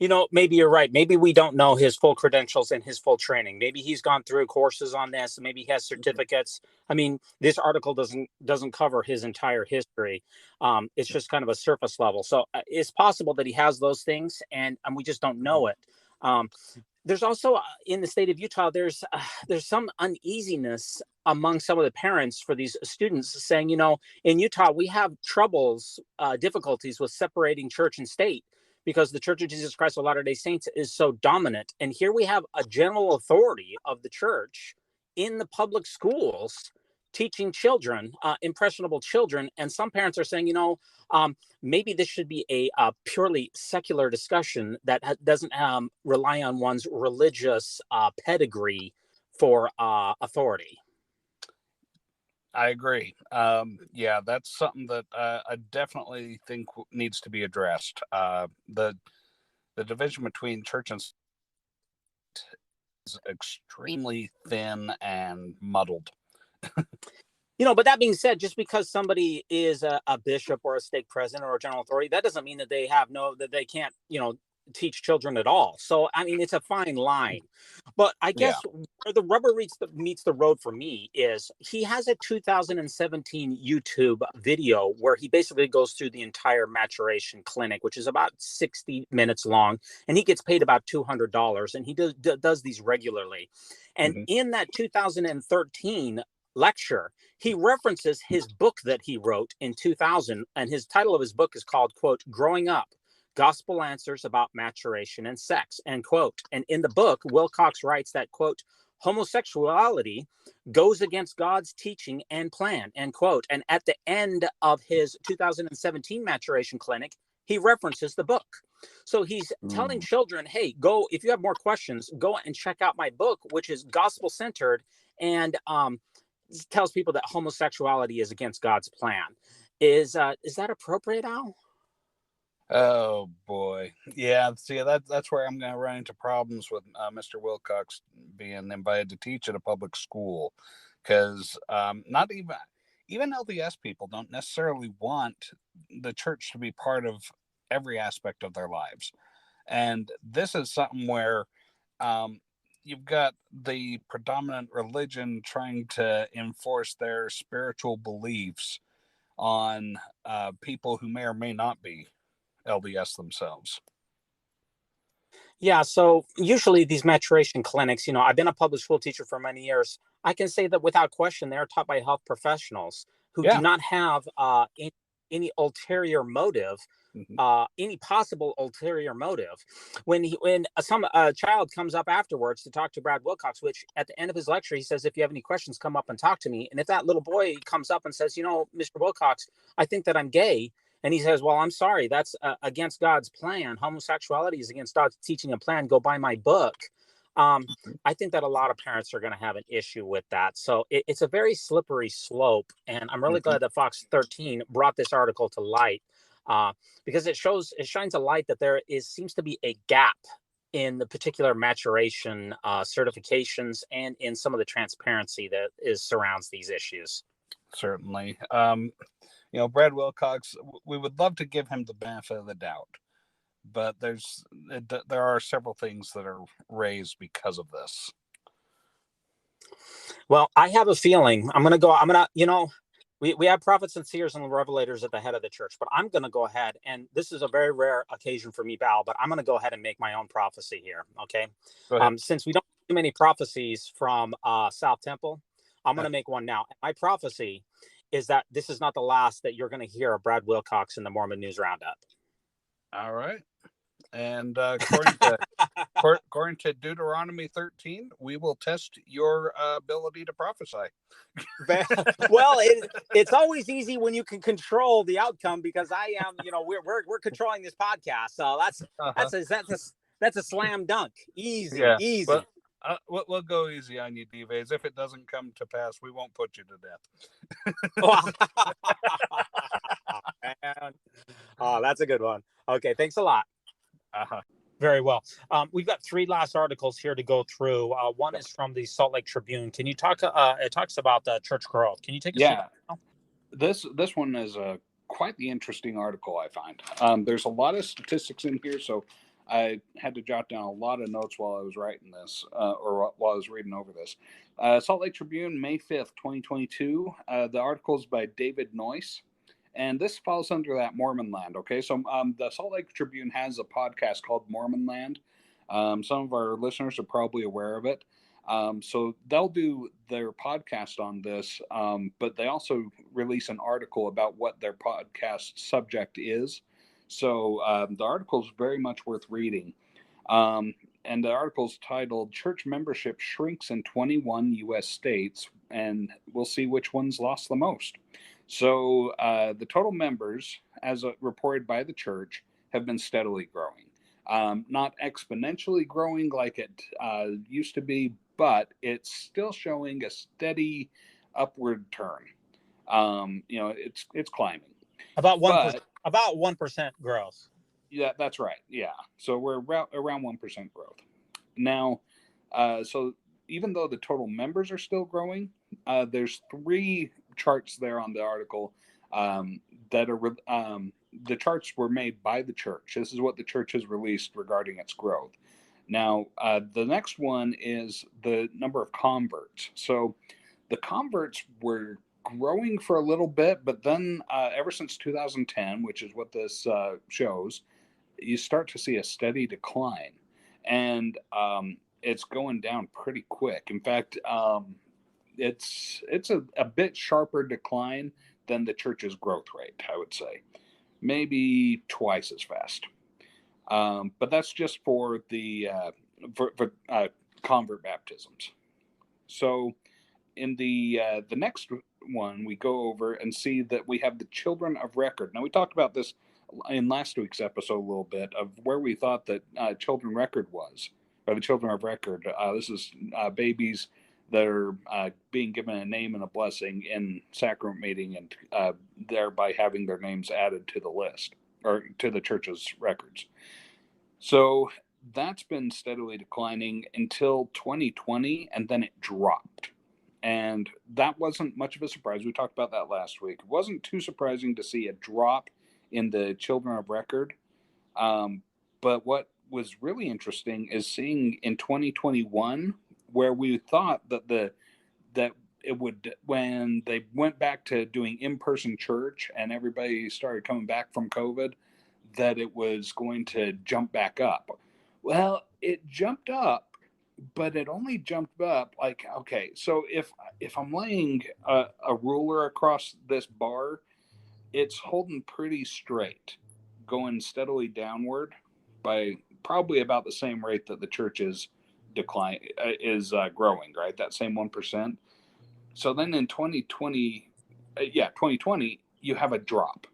B: You know, maybe you're right. Maybe we don't know his full credentials and his full training. Maybe he's gone through courses on this, and maybe he has certificates. I mean, this article doesn't cover his entire history. It's just kind of a surface level. So it's possible that he has those things, and we just don't know it. There's also in the state of Utah, there's some uneasiness among some of the parents for these students saying, you know, in Utah, we have difficulties with separating church and state because the Church of Jesus Christ of Latter-day Saints is so dominant. And here we have a general authority of the church in the public schools teaching children, impressionable children. And some parents are saying, you know, maybe this should be a purely secular discussion that doesn't rely on one's religious pedigree for authority.
C: I agree. Yeah, that's something that I definitely think needs to be addressed. The division between church and state is extremely thin and muddled.
B: You know, but that being said, just because somebody is a bishop or a stake president or a general authority, that doesn't mean that they can't, you know, teach children at all. So, I mean, it's a fine line. But I guess where the rubber meets the road for me is he has a 2017 YouTube video where he basically goes through the entire maturation clinic, which is about 60 minutes long, and he gets paid about $200, and he does these regularly. And in that 2013 lecture, he references his book that he wrote in 2000, and his title of his book is called, quote, Growing Up, Gospel Answers About Maturation and Sex, end quote. And in the book, Wilcox writes that, quote, homosexuality goes against God's teaching and plan, end quote. And at the end of his 2017 maturation clinic, he references the book. So he's telling children, hey, go, if you have more questions, go and check out my book, which is gospel-centered, and tells people that homosexuality is against God's plan. Is that appropriate, Al?
C: Oh boy, yeah. See, that's where I'm going to run into problems with Mr. Wilcox being invited to teach at a public school, because not even LDS people don't necessarily want the church to be part of every aspect of their lives, and this is something where you've got the predominant religion trying to enforce their spiritual beliefs on people who may or may not be LDS themselves.
B: Yeah, so usually these maturation clinics, you know, I've been a public school teacher for many years. I can say that without question, they are taught by health professionals who do not have any ulterior motive, any possible ulterior motive. When some child comes up afterwards to talk to Brad Wilcox, which at the end of his lecture, he says, if you have any questions, come up and talk to me. And if that little boy comes up and says, you know, Mr. Wilcox, I think that I'm gay. And he says, well, I'm sorry, that's against God's plan. Homosexuality is against God's teaching and plan. Go buy my book. I think that a lot of parents are going to have an issue with that. So it's a very slippery slope. And I'm really glad that Fox 13 brought this article to light because it shines a light that there seems to be a gap in the particular maturation certifications and in some of the transparency that surrounds these issues.
C: Certainly. You know, Brad Wilcox, we would love to give him the benefit of the doubt, but there are several things that are raised because of this.
B: Well, I have a feeling you know, we have prophets and seers and revelators at the head of the church, but I'm going to go ahead, and this is a very rare occasion for me, Val, but I'm going to go ahead and make my own prophecy here. Okay. Since we don't have too many prophecies from South Temple, I'm going to make one now. My prophecy is that this is not the last that you're going to hear of Brad Wilcox in the Mormon News Roundup.
C: All right. And according to According to Deuteronomy 13, we will test your ability to prophesy.
B: Well, it's always easy when you can control the outcome, because I am, we're controlling this podcast, so that's a slam dunk. Easy,
C: Yeah.
B: easy.
C: But we'll go easy on you, D-Vase. If it doesn't come to pass, we won't put you to death.
B: Man. Oh, that's a good one. Okay, thanks a lot.
C: Uh-huh.
B: Very well. We've got 3 last articles here to go through. One is from the Salt Lake Tribune. Can you talk? It talks about church growth. Can you take us through that?
C: This one is quite the interesting article, I find. There's a lot of statistics in here, so I had to jot down a lot of notes while I was writing this, or while I was reading over this. Salt Lake Tribune, May 5th, 2022. The article is by David Noyce. And this falls under that Mormon Land, okay? So the Salt Lake Tribune has a podcast called Mormon Land. Some of our listeners are probably aware of it. So they'll do their podcast on this, but they also release an article about what their podcast subject is. So the article is very much worth reading. And the article is titled "Church Membership Shrinks in 21 U.S. States, and we'll see which ones lost the most." So the total members, as reported by the church, have been steadily growing. Not exponentially growing like it used to be, but it's still showing a steady upward turn. It's climbing.
B: About 1%. About 1% growth.
C: Yeah, that's right. Yeah, so we're around 1% growth now. So even though the total members are still growing, there's 3 charts there on the article that are the charts were made by the church. This is what the church has released regarding its growth. Now, the next one is the number of converts. So the converts were growing for a little bit, but then ever since 2010, which is what this shows, you start to see a steady decline. And it's going down pretty quick. In fact, it's a bit sharper decline than the church's growth rate, I would say. Maybe twice as fast. But that's just for the convert baptisms. So in the next one, we go over and see that we have the children of record. Now, we talked about this in last week's episode a little bit of where we thought that children record was, or the children of record. This is babies that are being given a name and a blessing in sacrament meeting, and thereby having their names added to the list or to the church's records. So that's been steadily declining until 2020, and then it dropped. And that wasn't much of a surprise. We talked about that last week. It wasn't too surprising to see a drop in the children of record. But what was really interesting is seeing in 2021, where we thought that it would, when they went back to doing in-person church and everybody started coming back from COVID, that it was going to jump back up. Well, it jumped up, but it only jumped up like, okay, so if I'm laying a ruler across this bar, it's holding pretty straight, going steadily downward by probably about the same rate that the church is growing, right? That same 1%. So then in 2020, you have a drop.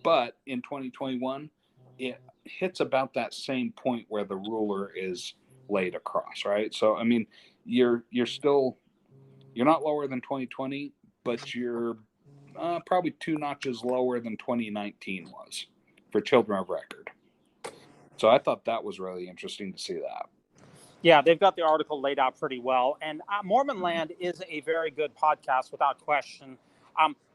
C: But in 2021, it hits about that same point where the ruler is laid across, right? So, I mean, you're not lower than 2020, but you're probably 2 notches lower than 2019 was for children of record. So I thought that was really interesting to see that.
B: Yeah, they've got the article laid out pretty well. And Mormon Land is a very good podcast without question.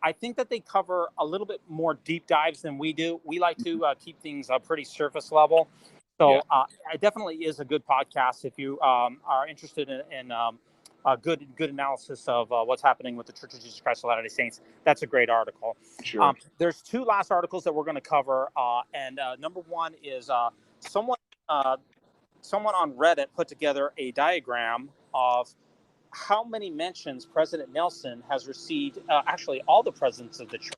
B: I think that they cover a little bit more deep dives than we do. We like to keep things pretty surface level. So it definitely is a good podcast if you are interested in good analysis of what's happening with the Church of Jesus Christ of Latter-day Saints. That's a great article.
C: Sure.
B: There's 2 last articles that we're going to cover. And number one is someone on Reddit put together a diagram of how many mentions President Nelson has received, actually all the presidents of the church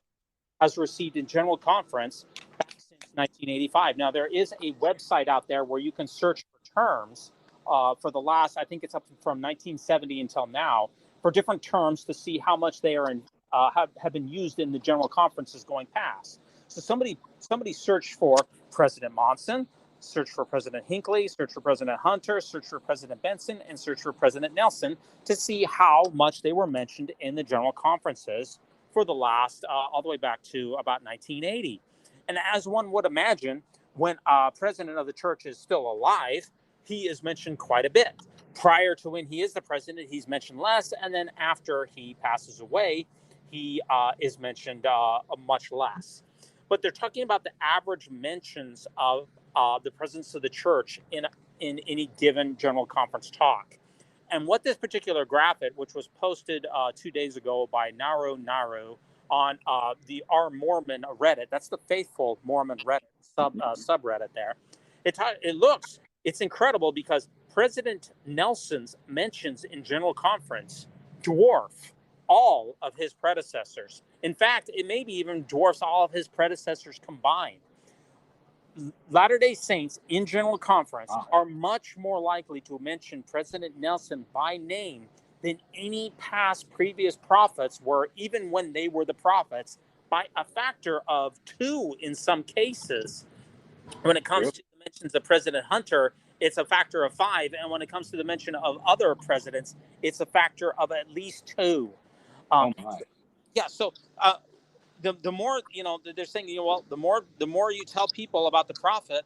B: has received in General Conference back since 1985. Now, there is a website out there where you can search for terms for the last, I think it's up from 1970 until now, for different terms to see how much they are in, have been used in the general conferences going past. So somebody searched for President Monson, search for President Hinckley, search for President Hunter, search for President Benson, and search for President Nelson to see how much they were mentioned in the general conferences for the last, all the way back to about 1980. And as one would imagine, when a president of the church is still alive, he is mentioned quite a bit. Prior to when he is the president, he's mentioned less. And then after he passes away, he is mentioned much less. But they're talking about the average mentions of the presence of the church in any given general conference talk. And what this particular graphic, which was posted 2 days ago by Naru on the Our Mormon Reddit, that's the faithful Mormon Reddit subreddit there. It's incredible because President Nelson's mentions in general conference dwarf all of his predecessors. In fact, it maybe even dwarfs all of his predecessors combined. Latter-day Saints in general conference are much more likely to mention President Nelson by name than any past previous prophets were, even when they were the prophets, by a factor of 2 in some cases. When it comes to the mentions of President Hunter, it's a factor of 5. And when it comes to the mention of other presidents, it's a factor of at least 2. Yeah, so the more, they're saying, the more you tell people about the prophet,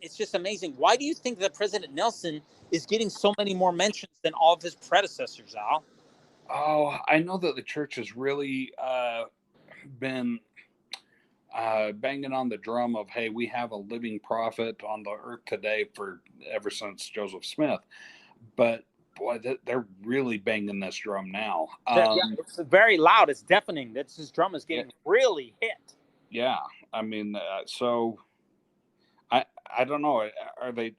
B: it's just amazing. Why do you think that President Nelson is getting so many more mentions than all of his predecessors, Al?
C: Oh, I know that the church has really been banging on the drum of, hey, we have a living prophet on the earth today ever since Joseph Smith. But boy, they're really banging this drum now.
B: It's very loud. It's deafening. This drum is getting really hit.
C: Yeah, I mean, so I don't know. Are they?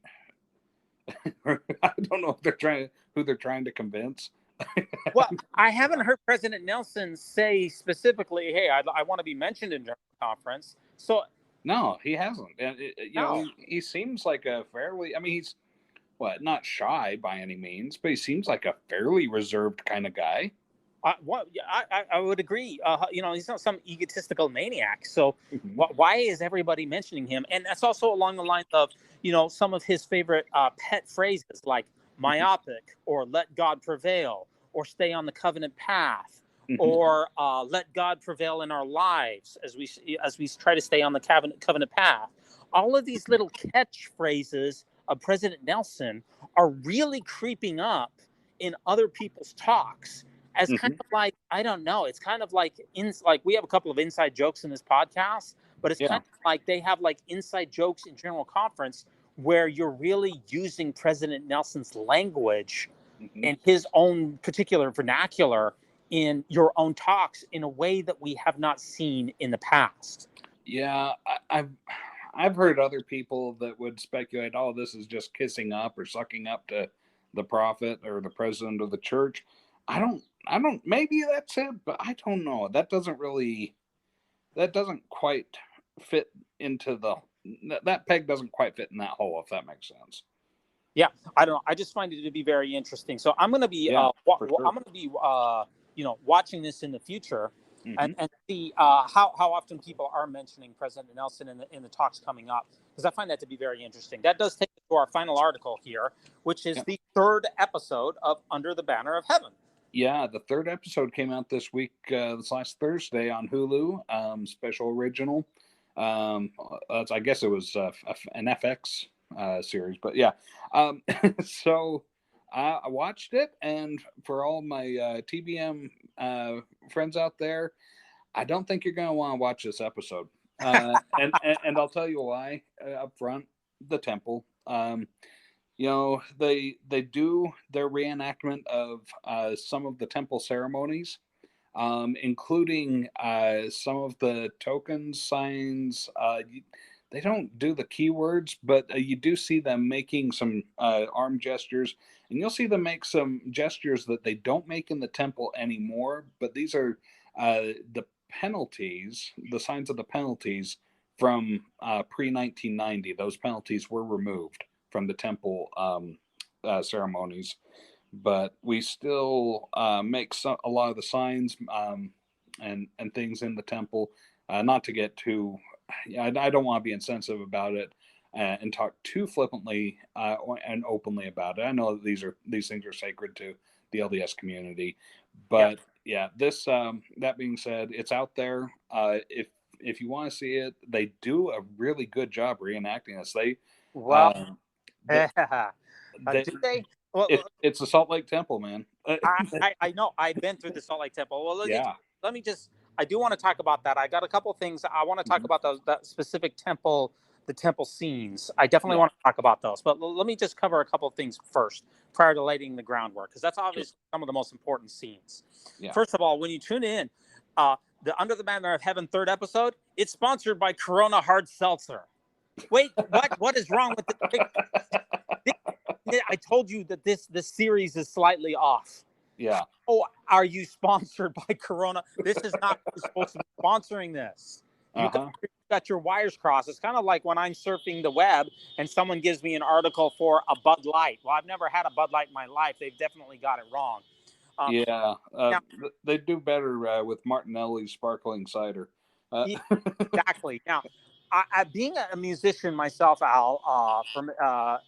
C: I don't know if who they're trying to convince.
B: Well, I haven't heard President Nelson say specifically, "Hey, I want to be mentioned in general conference." So
C: no, he hasn't. And he seems like a fairly. I mean, he's not shy by any means, but he seems like a fairly reserved kind of guy.
B: I would agree. He's not some egotistical maniac. So why is everybody mentioning him? And that's also along the lines of, some of his favorite pet phrases like myopic or let God prevail or stay on the covenant path or let God prevail in our lives as we try to stay on the covenant path. All of these little catchphrases of President Nelson are really creeping up in other people's talks as kind of like, I don't know, it's kind of like we have a couple of inside jokes in this podcast, but it's kind of like they have like inside jokes in general conference where you're really using President Nelson's language and his own particular vernacular in your own talks in a way that we have not seen in the past.
C: Yeah, I've heard other people that would speculate, oh, this is just kissing up or sucking up to the prophet or the president of the church. I don't, maybe that's it, but I don't know. That doesn't quite fit into that peg doesn't quite fit in that hole, if that makes sense.
B: Yeah, I don't know. I just find it to be very interesting. So I'm going to be, I'm going to be, watching this in the future and see how often people are mentioning President Nelson in the talks coming up, because I find that to be very interesting. That does take us to our final article here, which is the 3rd episode of Under the Banner of Heaven.
C: Yeah, the 3rd episode came out this week, this last Thursday on Hulu, special original. I guess it was an FX series, but yeah. So I watched it, and for all my TBM friends out there, I don't think you're going to want to watch this episode. And I'll tell you why up front. The temple. They do their reenactment of some of the temple ceremonies, including some of the tokens, signs. They don't do the keywords, but you do see them making some arm gestures, and you'll see them make some gestures that they don't make in the temple anymore. But these are the penalties, the signs of the penalties from pre-1990. Those penalties were removed from the temple ceremonies, but we still make a lot of the signs and things in the temple. Not to get too, I don't want to be insensitive about it and talk too flippantly and openly about it. I know that these things are sacred to the LDS community, but yeah, this that being said, it's out there. If you want to see it, they do a really good job reenacting this.
B: Well,
C: they,
B: do they? Well,
C: it's the Salt Lake Temple, man.
B: I know. I've been through the Salt Lake Temple. Well, let me just. I do want to talk about that. I got a couple things. I want to talk about that specific temple, the temple scenes. I definitely want to talk about those. But let me just cover a couple of things first prior to laying the groundwork, because that's obviously some of the most important scenes. Yeah. First of all, when you tune in, the Under the Banner of Heaven third episode, it's sponsored by Corona Hard Seltzer. Wait, what? What is wrong with it? I told you that this series is slightly off.
C: Yeah.
B: Oh, are you sponsored by Corona? This is not supposed to be sponsoring this. You got your wires crossed. It's kind of like when I'm surfing the web and someone gives me an article for a Bud Light. Well, I've never had a Bud Light in my life. They've definitely got it wrong.
C: They do better with Martinelli's sparkling cider.
B: Exactly. Now, I being a musician myself, Al,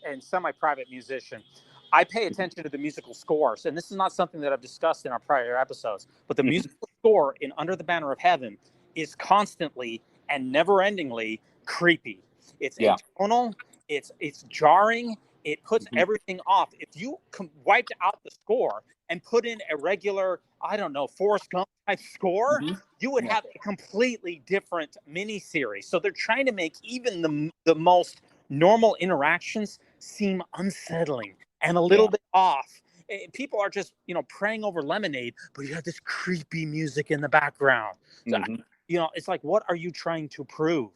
B: and semi-private musician, I pay attention to the musical scores, and this is not something that I've discussed in our prior episodes, but the musical score in Under the Banner of Heaven is constantly and never-endingly creepy. It's atonal, it's jarring, it puts everything off. If you wiped out the score and put in a regular, I don't know, Forrest Gump type score, you would have a completely different miniseries. So they're trying to make even the most normal interactions seem unsettling and a little bit off. People are just, praying over lemonade, but you have this creepy music in the background. So, it's like, what are you trying to prove?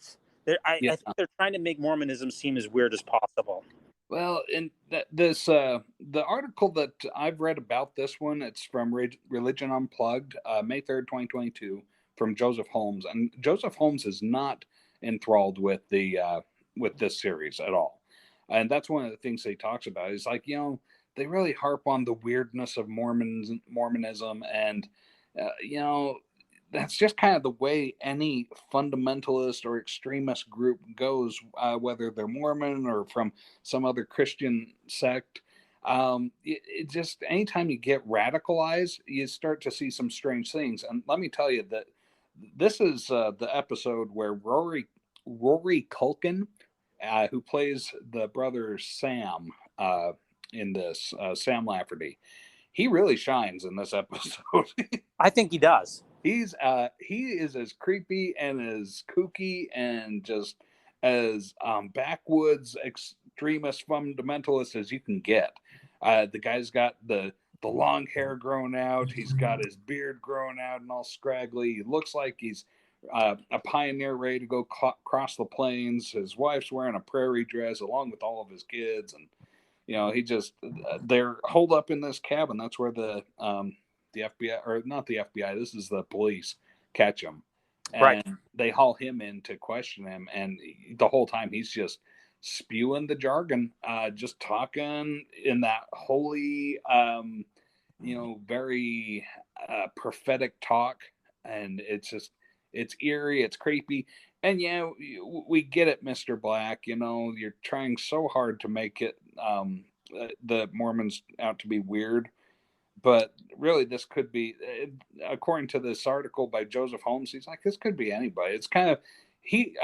B: I think they're trying to make Mormonism seem as weird as possible.
C: Well, in the article that I've read about this one, it's from Religion Unplugged, May 3rd, 2022, from Joseph Holmes. And Joseph Holmes is not enthralled with this series at all. And that's one of the things he talks about. He's like, they really harp on the weirdness of Mormonism. And, that's just kind of the way any fundamentalist or extremist group goes, whether they're Mormon or from some other Christian sect. It just, anytime you get radicalized, you start to see some strange things. And let me tell you that this is the episode where Rory Culkin, who plays the brother Sam in this, Sam Lafferty, he really shines in this episode.
B: I think he does.
C: He is as creepy and as kooky and just as backwoods extremist fundamentalist as you can get. The guy's got the long hair growing out. He's got his beard growing out and all scraggly. He looks like he's a pioneer ready to go cross the plains. His wife's wearing a prairie dress along with all of his kids, and he just they're holed up in this cabin. That's where the FBI, or not the FBI, this is the police, catch him. And they haul him in to question him. And the whole time he's just spewing the jargon, just talking in that holy, very prophetic talk. And it's eerie, it's creepy. And we get it, Mr. Black. You're trying so hard to make it the Mormons out to be weird. But really, this could be, according to this article by Joseph Holmes, he's like, this could be anybody. It's kind of, he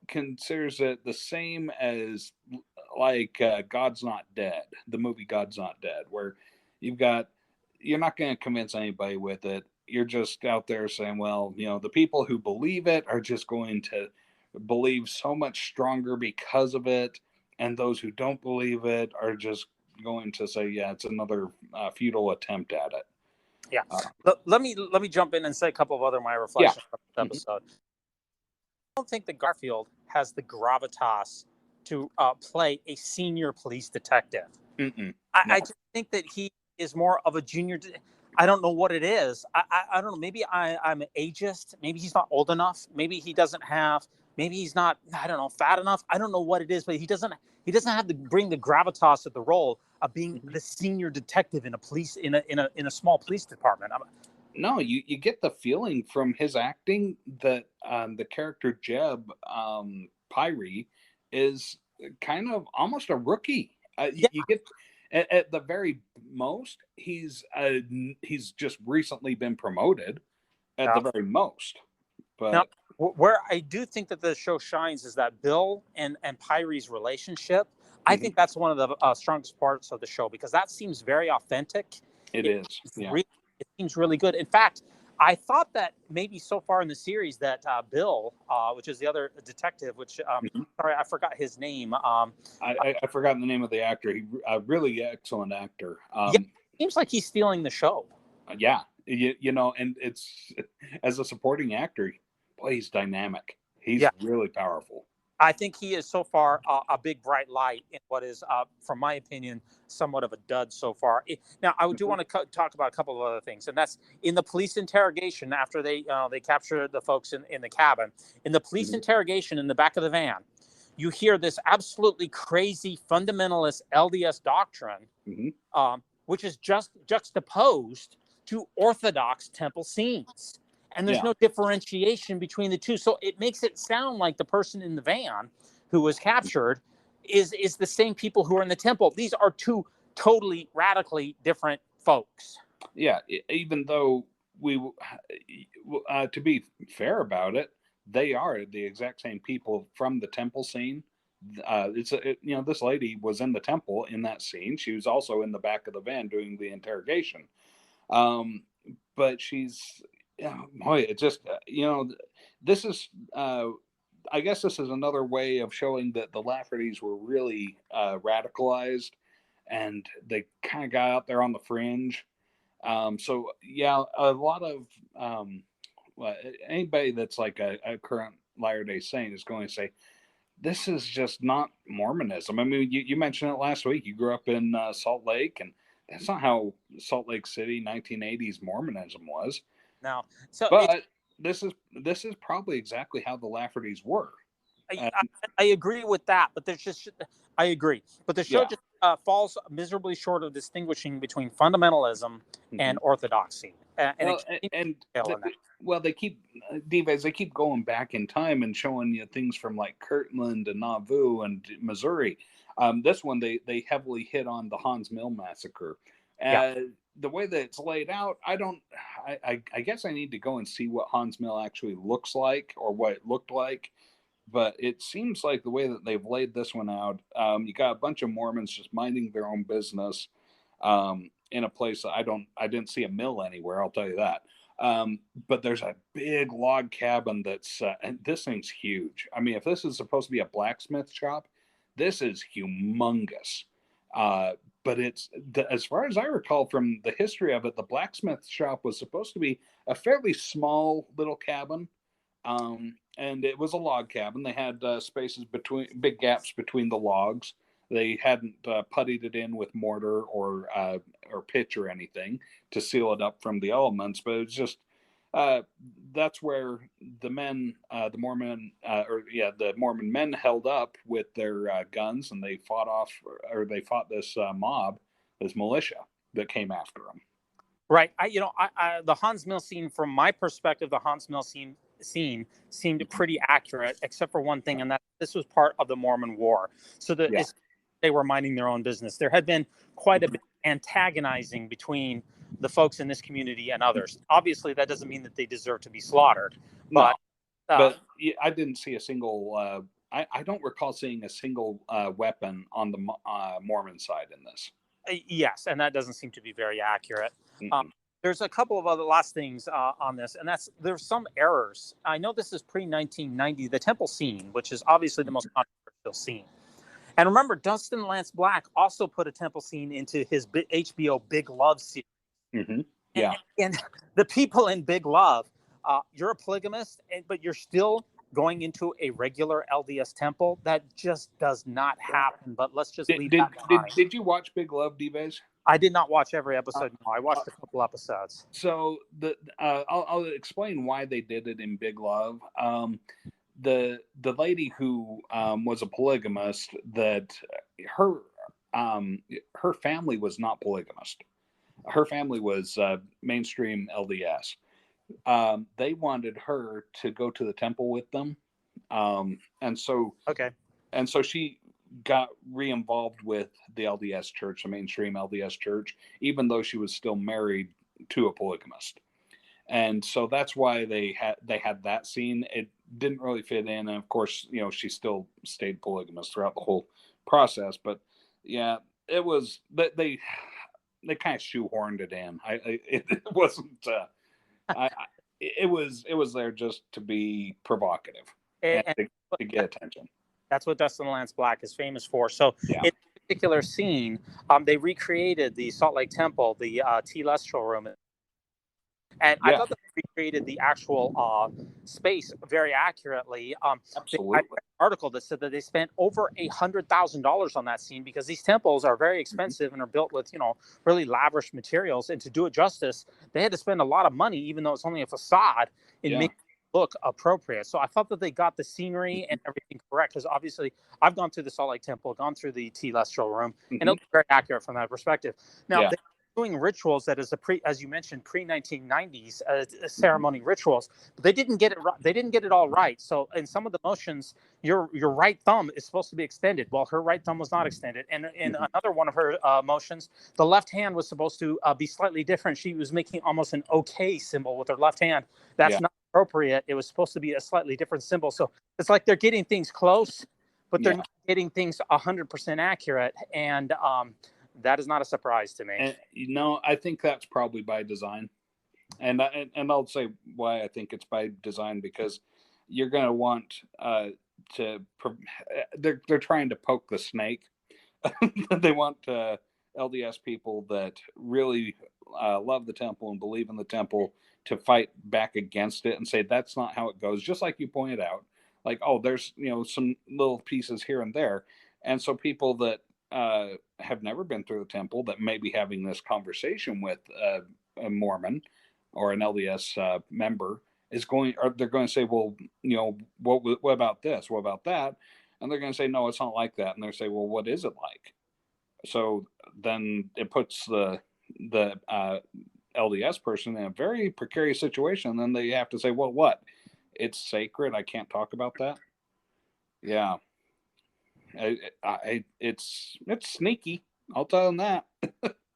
C: considers it the same as like God's Not Dead, the movie God's Not Dead, where you're not going to convince anybody with it. You're just out there saying, well, the people who believe it are just going to believe so much stronger because of it. And those who don't believe it are just going to say, it's another futile attempt at it.
B: Let me jump in and say a couple of other my reflections from this episode. I don't think that Garfield has the gravitas to play a senior police detective. I just think that he is more of a junior. I don't know what it is. I don't know. Maybe I'm ageist. Maybe he's not old enough. Maybe he doesn't have maybe he's not, I don't know, fat enough. I don't know what it is, but he doesn't have to bring the gravitas of the role of being the senior detective in a small police department.
C: No, you get the feeling from his acting that the character Jeb Pyrie is kind of almost a rookie. You get at the very most, he's just recently been promoted at the very most. But
B: now, where I do think that the show shines is that Bill and Pyrie's relationship. I think that's one of the strongest parts of the show, because that seems very authentic.
C: It is. Yeah.
B: It seems really good. In fact, I thought that maybe so far in the series that Bill, which is the other detective, which sorry, I forgot his name.
C: I forgot the name of the actor. He a really excellent actor.
B: Yeah, seems like he's stealing the show.
C: Yeah, you know, and it's, as a supporting actor, boy, he's dynamic. He's really powerful.
B: I think he is so far a big bright light in what is, from my opinion, somewhat of a dud so far. Now, I do want to talk about a couple of other things, and that's in the police interrogation after they capture the folks in the cabin. In the police interrogation in the back of the van, you hear this absolutely crazy fundamentalist LDS doctrine, which is just juxtaposed to Orthodox temple scenes. And there's no differentiation between the two. So it makes it sound like the person in the van who was captured is the same people who are in the temple. These are two totally radically different folks.
C: Yeah, even though to be fair about it, they are the exact same people from the temple scene. This lady was in the temple in that scene. She was also in the back of the van doing the interrogation. But she's... Yeah, boy, it just, this is, I guess this is another way of showing that the Laffertys were really radicalized, and they kind of got out there on the fringe. So, yeah, a lot of, anybody that's like a current Latter-day Saint is going to say, this is just not Mormonism. I mean, you mentioned it last week. You grew up in Salt Lake, and that's not how Salt Lake City 1980s Mormonism was.
B: Now,
C: but this is probably exactly how the Laffertys were.
B: I agree with that, but I agree. But the show just falls miserably short of distinguishing between fundamentalism and orthodoxy.
C: They keep Divas. They keep going back in time and showing you things from like Kirtland and Nauvoo and Missouri. This one they heavily hit on the Hans Mill massacre. The way that it's laid out, I guess I need to go and see what Hans Mill actually looks like, or what it looked like. But it seems like the way that they've laid this one out, you got a bunch of Mormons just minding their own business in a place that I didn't see a mill anywhere, I'll tell you that. But there's a big log cabin and this thing's huge. I mean, if this is supposed to be a blacksmith shop, this is humongous. But as far as I recall from the history of it, the blacksmith shop was supposed to be a fairly small little cabin. And it was a log cabin. They had spaces big gaps between the logs. They hadn't puttied it in with mortar or pitch or anything to seal it up from the elements. But it's just, that's where the Mormon men held up with their guns, and they fought this mob, this militia that came after them.
B: Right. The Hans Mill scene, from my perspective, the Hans Mill scene seemed pretty accurate, except for one thing, and that this was part of the Mormon War. So they were minding their own business. There had been quite a bit of antagonizing between the folks in this community and others. Obviously, that doesn't mean that they deserve to be slaughtered. But
C: I didn't see a single. I don't recall seeing a single weapon on the Mormon side in this.
B: Yes, and that doesn't seem to be very accurate. There's a couple of other last things on this, and there's some errors. I know this is pre-1990, the temple scene, which is obviously the most controversial scene. And remember, Dustin Lance Black also put a temple scene into his HBO Big Love series.
C: Yeah.
B: And the people in Big Love, you're a polygamist, but you're still going into a regular LDS temple. That just does not happen. But let's just leave that behind.
C: Did you watch Big Love, Dives?
B: I did not watch every episode. No, I watched a couple episodes.
C: So I'll explain why they did it in Big Love. the lady who was a polygamist, that her her family was not polygamist. Her family was mainstream LDS. They wanted her to go to the temple with them, and so
B: Okay.
C: she got re-involved with the LDS church, the mainstream LDS church, even though she was still married to a polygamist. And so that's why they had that scene. It didn't really fit in, and of course, she still stayed polygamous throughout the whole process. But yeah, it was that they kind of shoehorned it in. It wasn't. It was there just to be provocative and
B: And
C: to get attention.
B: that's what Dustin Lance Black is famous for. So
C: Yeah.
B: in this particular scene, they recreated the Salt Lake Temple, the telestial room. And I
C: Yeah.
B: thought that they recreated the actual space very accurately. I read
C: Absolutely.
B: an article that said that they spent over $100,000 on that scene because these temples are very expensive and are built with, really lavish materials. And to do it justice, they had to spend a lot of money, even though it's only a facade, in
C: Yeah.
B: making it look appropriate. So I thought that they got the scenery and everything correct, because obviously I've gone through the Salt Lake Temple, gone through the telestial room, and it looks very accurate from that perspective. Now,
C: Yeah.
B: doing rituals that is as you mentioned, pre-1990s ceremony rituals, but they didn't get it right. They didn't get it all right. So in some of the motions, your right thumb is supposed to be extended. Well, her right thumb was not extended. And in another one of her motions, the left hand was supposed to be slightly different. She was making almost an OK symbol with her left hand. That's not appropriate. It was supposed to be a slightly different symbol. So it's like they're getting things close, but they're not getting things 100% accurate. And that is not a surprise to me.
C: And, I think that's probably by design. And I'll say why I think it's by design, because you're going to want they're trying to poke the snake. They want LDS people that really love the temple and believe in the temple to fight back against it and say that's not how it goes. Just like you pointed out, like, oh, there's some little pieces here and there, and so people that have never been through the temple that may be having this conversation with a Mormon or an LDS member they're going to say, well, what about this? What about that? And they're going to say, no, it's not like that. And they're say, well, what is it like? So then it puts the LDS person in a very precarious situation. And then they have to say, well, what? It's sacred. I can't talk about that. Yeah. It's sneaky. I'll tell them that.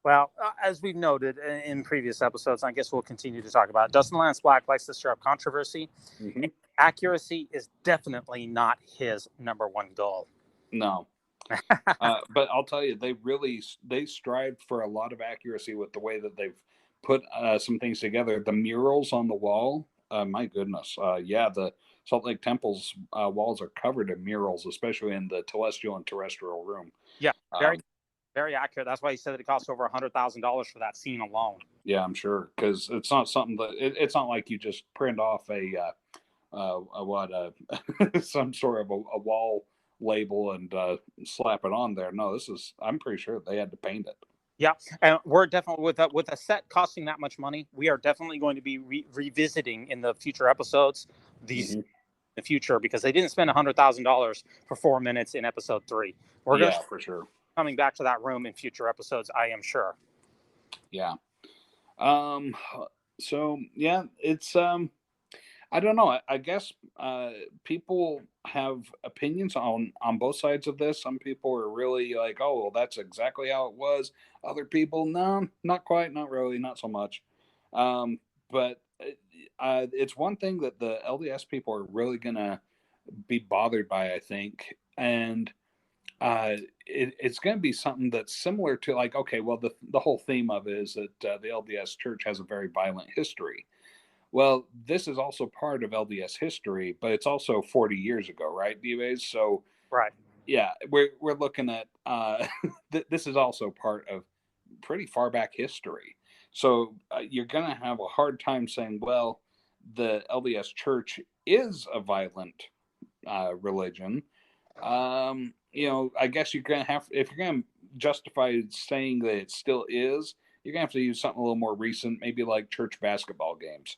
B: Well, as we've noted in previous episodes, I guess we'll continue to talk about it. Dustin Lance Black likes to stir up controversy. Mm-hmm. Accuracy is definitely not his number one goal.
C: No. But I'll tell you, they strived for a lot of accuracy with the way that they've put some things together. The murals on the wall, my goodness. The Salt Lake Temple's walls are covered in murals, especially in the telestial and terrestrial room.
B: Yeah, very accurate. That's why he said that it cost over $100,000 for that scene alone.
C: Yeah, I'm sure, because it's not something that it's not like you just print off some sort of a wall label and slap it on there. No, I'm pretty sure they had to paint it.
B: Yeah, and we're definitely with a set costing that much money, we are definitely going to be revisiting in the future episodes these in the future, because they didn't spend $100,000 for 4 minutes in episode 3. We're going
C: for sure
B: coming back to that room in future episodes, I am sure.
C: Yeah. So yeah, it's I don't know. I guess people have opinions on both sides of this. Some people are really like, oh, well, that's exactly how it was. Other people, no, not quite, not really, not so much. But it's one thing that the LDS people are really going to be bothered by, I think. And it's going to be something that's similar to, like, okay, well, the whole theme of it is that the LDS church has a very violent history. Well, this is also part of LDS history, but it's also 40 years ago, right, DVAs? So,
B: right,
C: yeah, we're looking at this is also part of pretty far back history. So you're going to have a hard time saying, well, the LDS church is a violent religion. I guess you're going to have, if you're going to justify saying that it still is, you're going to have to use something a little more recent, maybe like church basketball games.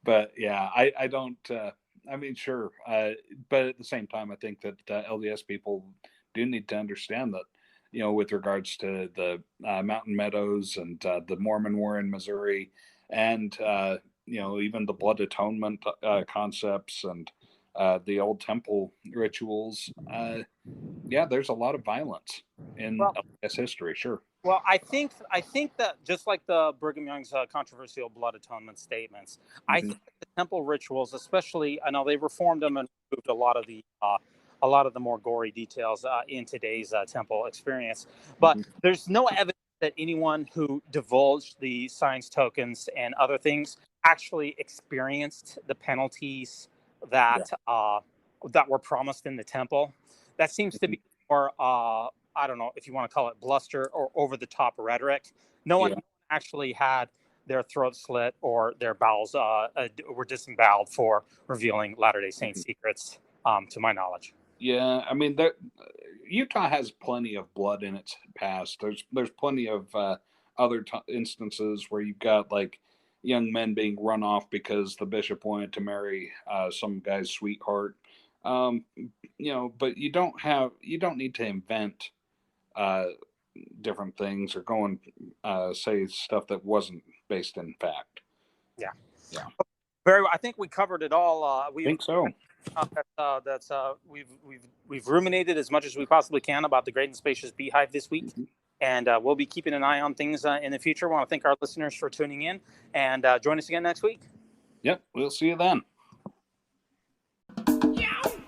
C: But yeah, I don't. I mean, sure, but at the same time, I think that LDS people do need to understand that, with regards to the Mountain Meadows and the Mormon War in Missouri, and even the blood atonement concepts and the old temple rituals. Yeah, there's a lot of violence in LDS history. Sure.
B: Well, I think that just like the Brigham Young's controversial blood atonement statements, I think that the temple rituals, especially, I know they reformed them and removed a lot of the more gory details in today's temple experience. But there's no evidence that anyone who divulged the signs, tokens, and other things actually experienced the penalties that that were promised in the temple. That seems to be more. I don't know if you want to call it bluster or over-the-top rhetoric. No one actually had their throat slit or their bowels were disemboweled for revealing Latter-day Saint secrets, to my knowledge.
C: Yeah, I mean, Utah has plenty of blood in its past. There's plenty of other instances where you've got like young men being run off because the bishop wanted to marry some guy's sweetheart. But you don't need to invent different things or go and say stuff that wasn't based in fact.
B: Yeah. I think we covered it all.
C: I think so.
B: We've ruminated as much as we possibly can about the Great and Spacious Beehive this week, and we'll be keeping an eye on things in the future. I want to thank our listeners for tuning in, and join us again next week.
C: Yep, we'll see you then.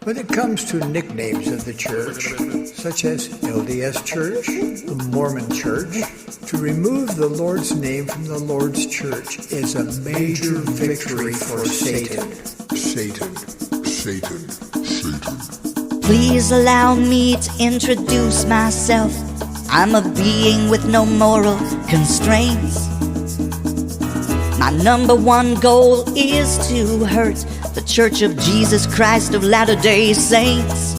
D: When it comes to nicknames of the church, such as LDS Church, the Mormon Church, to remove the Lord's name from the Lord's church is a major victory for Satan.
E: Satan.
A: Please allow me to introduce myself. I'm a being with no moral constraints. My number one goal is to hurt the Church of Jesus Christ of Latter-day Saints.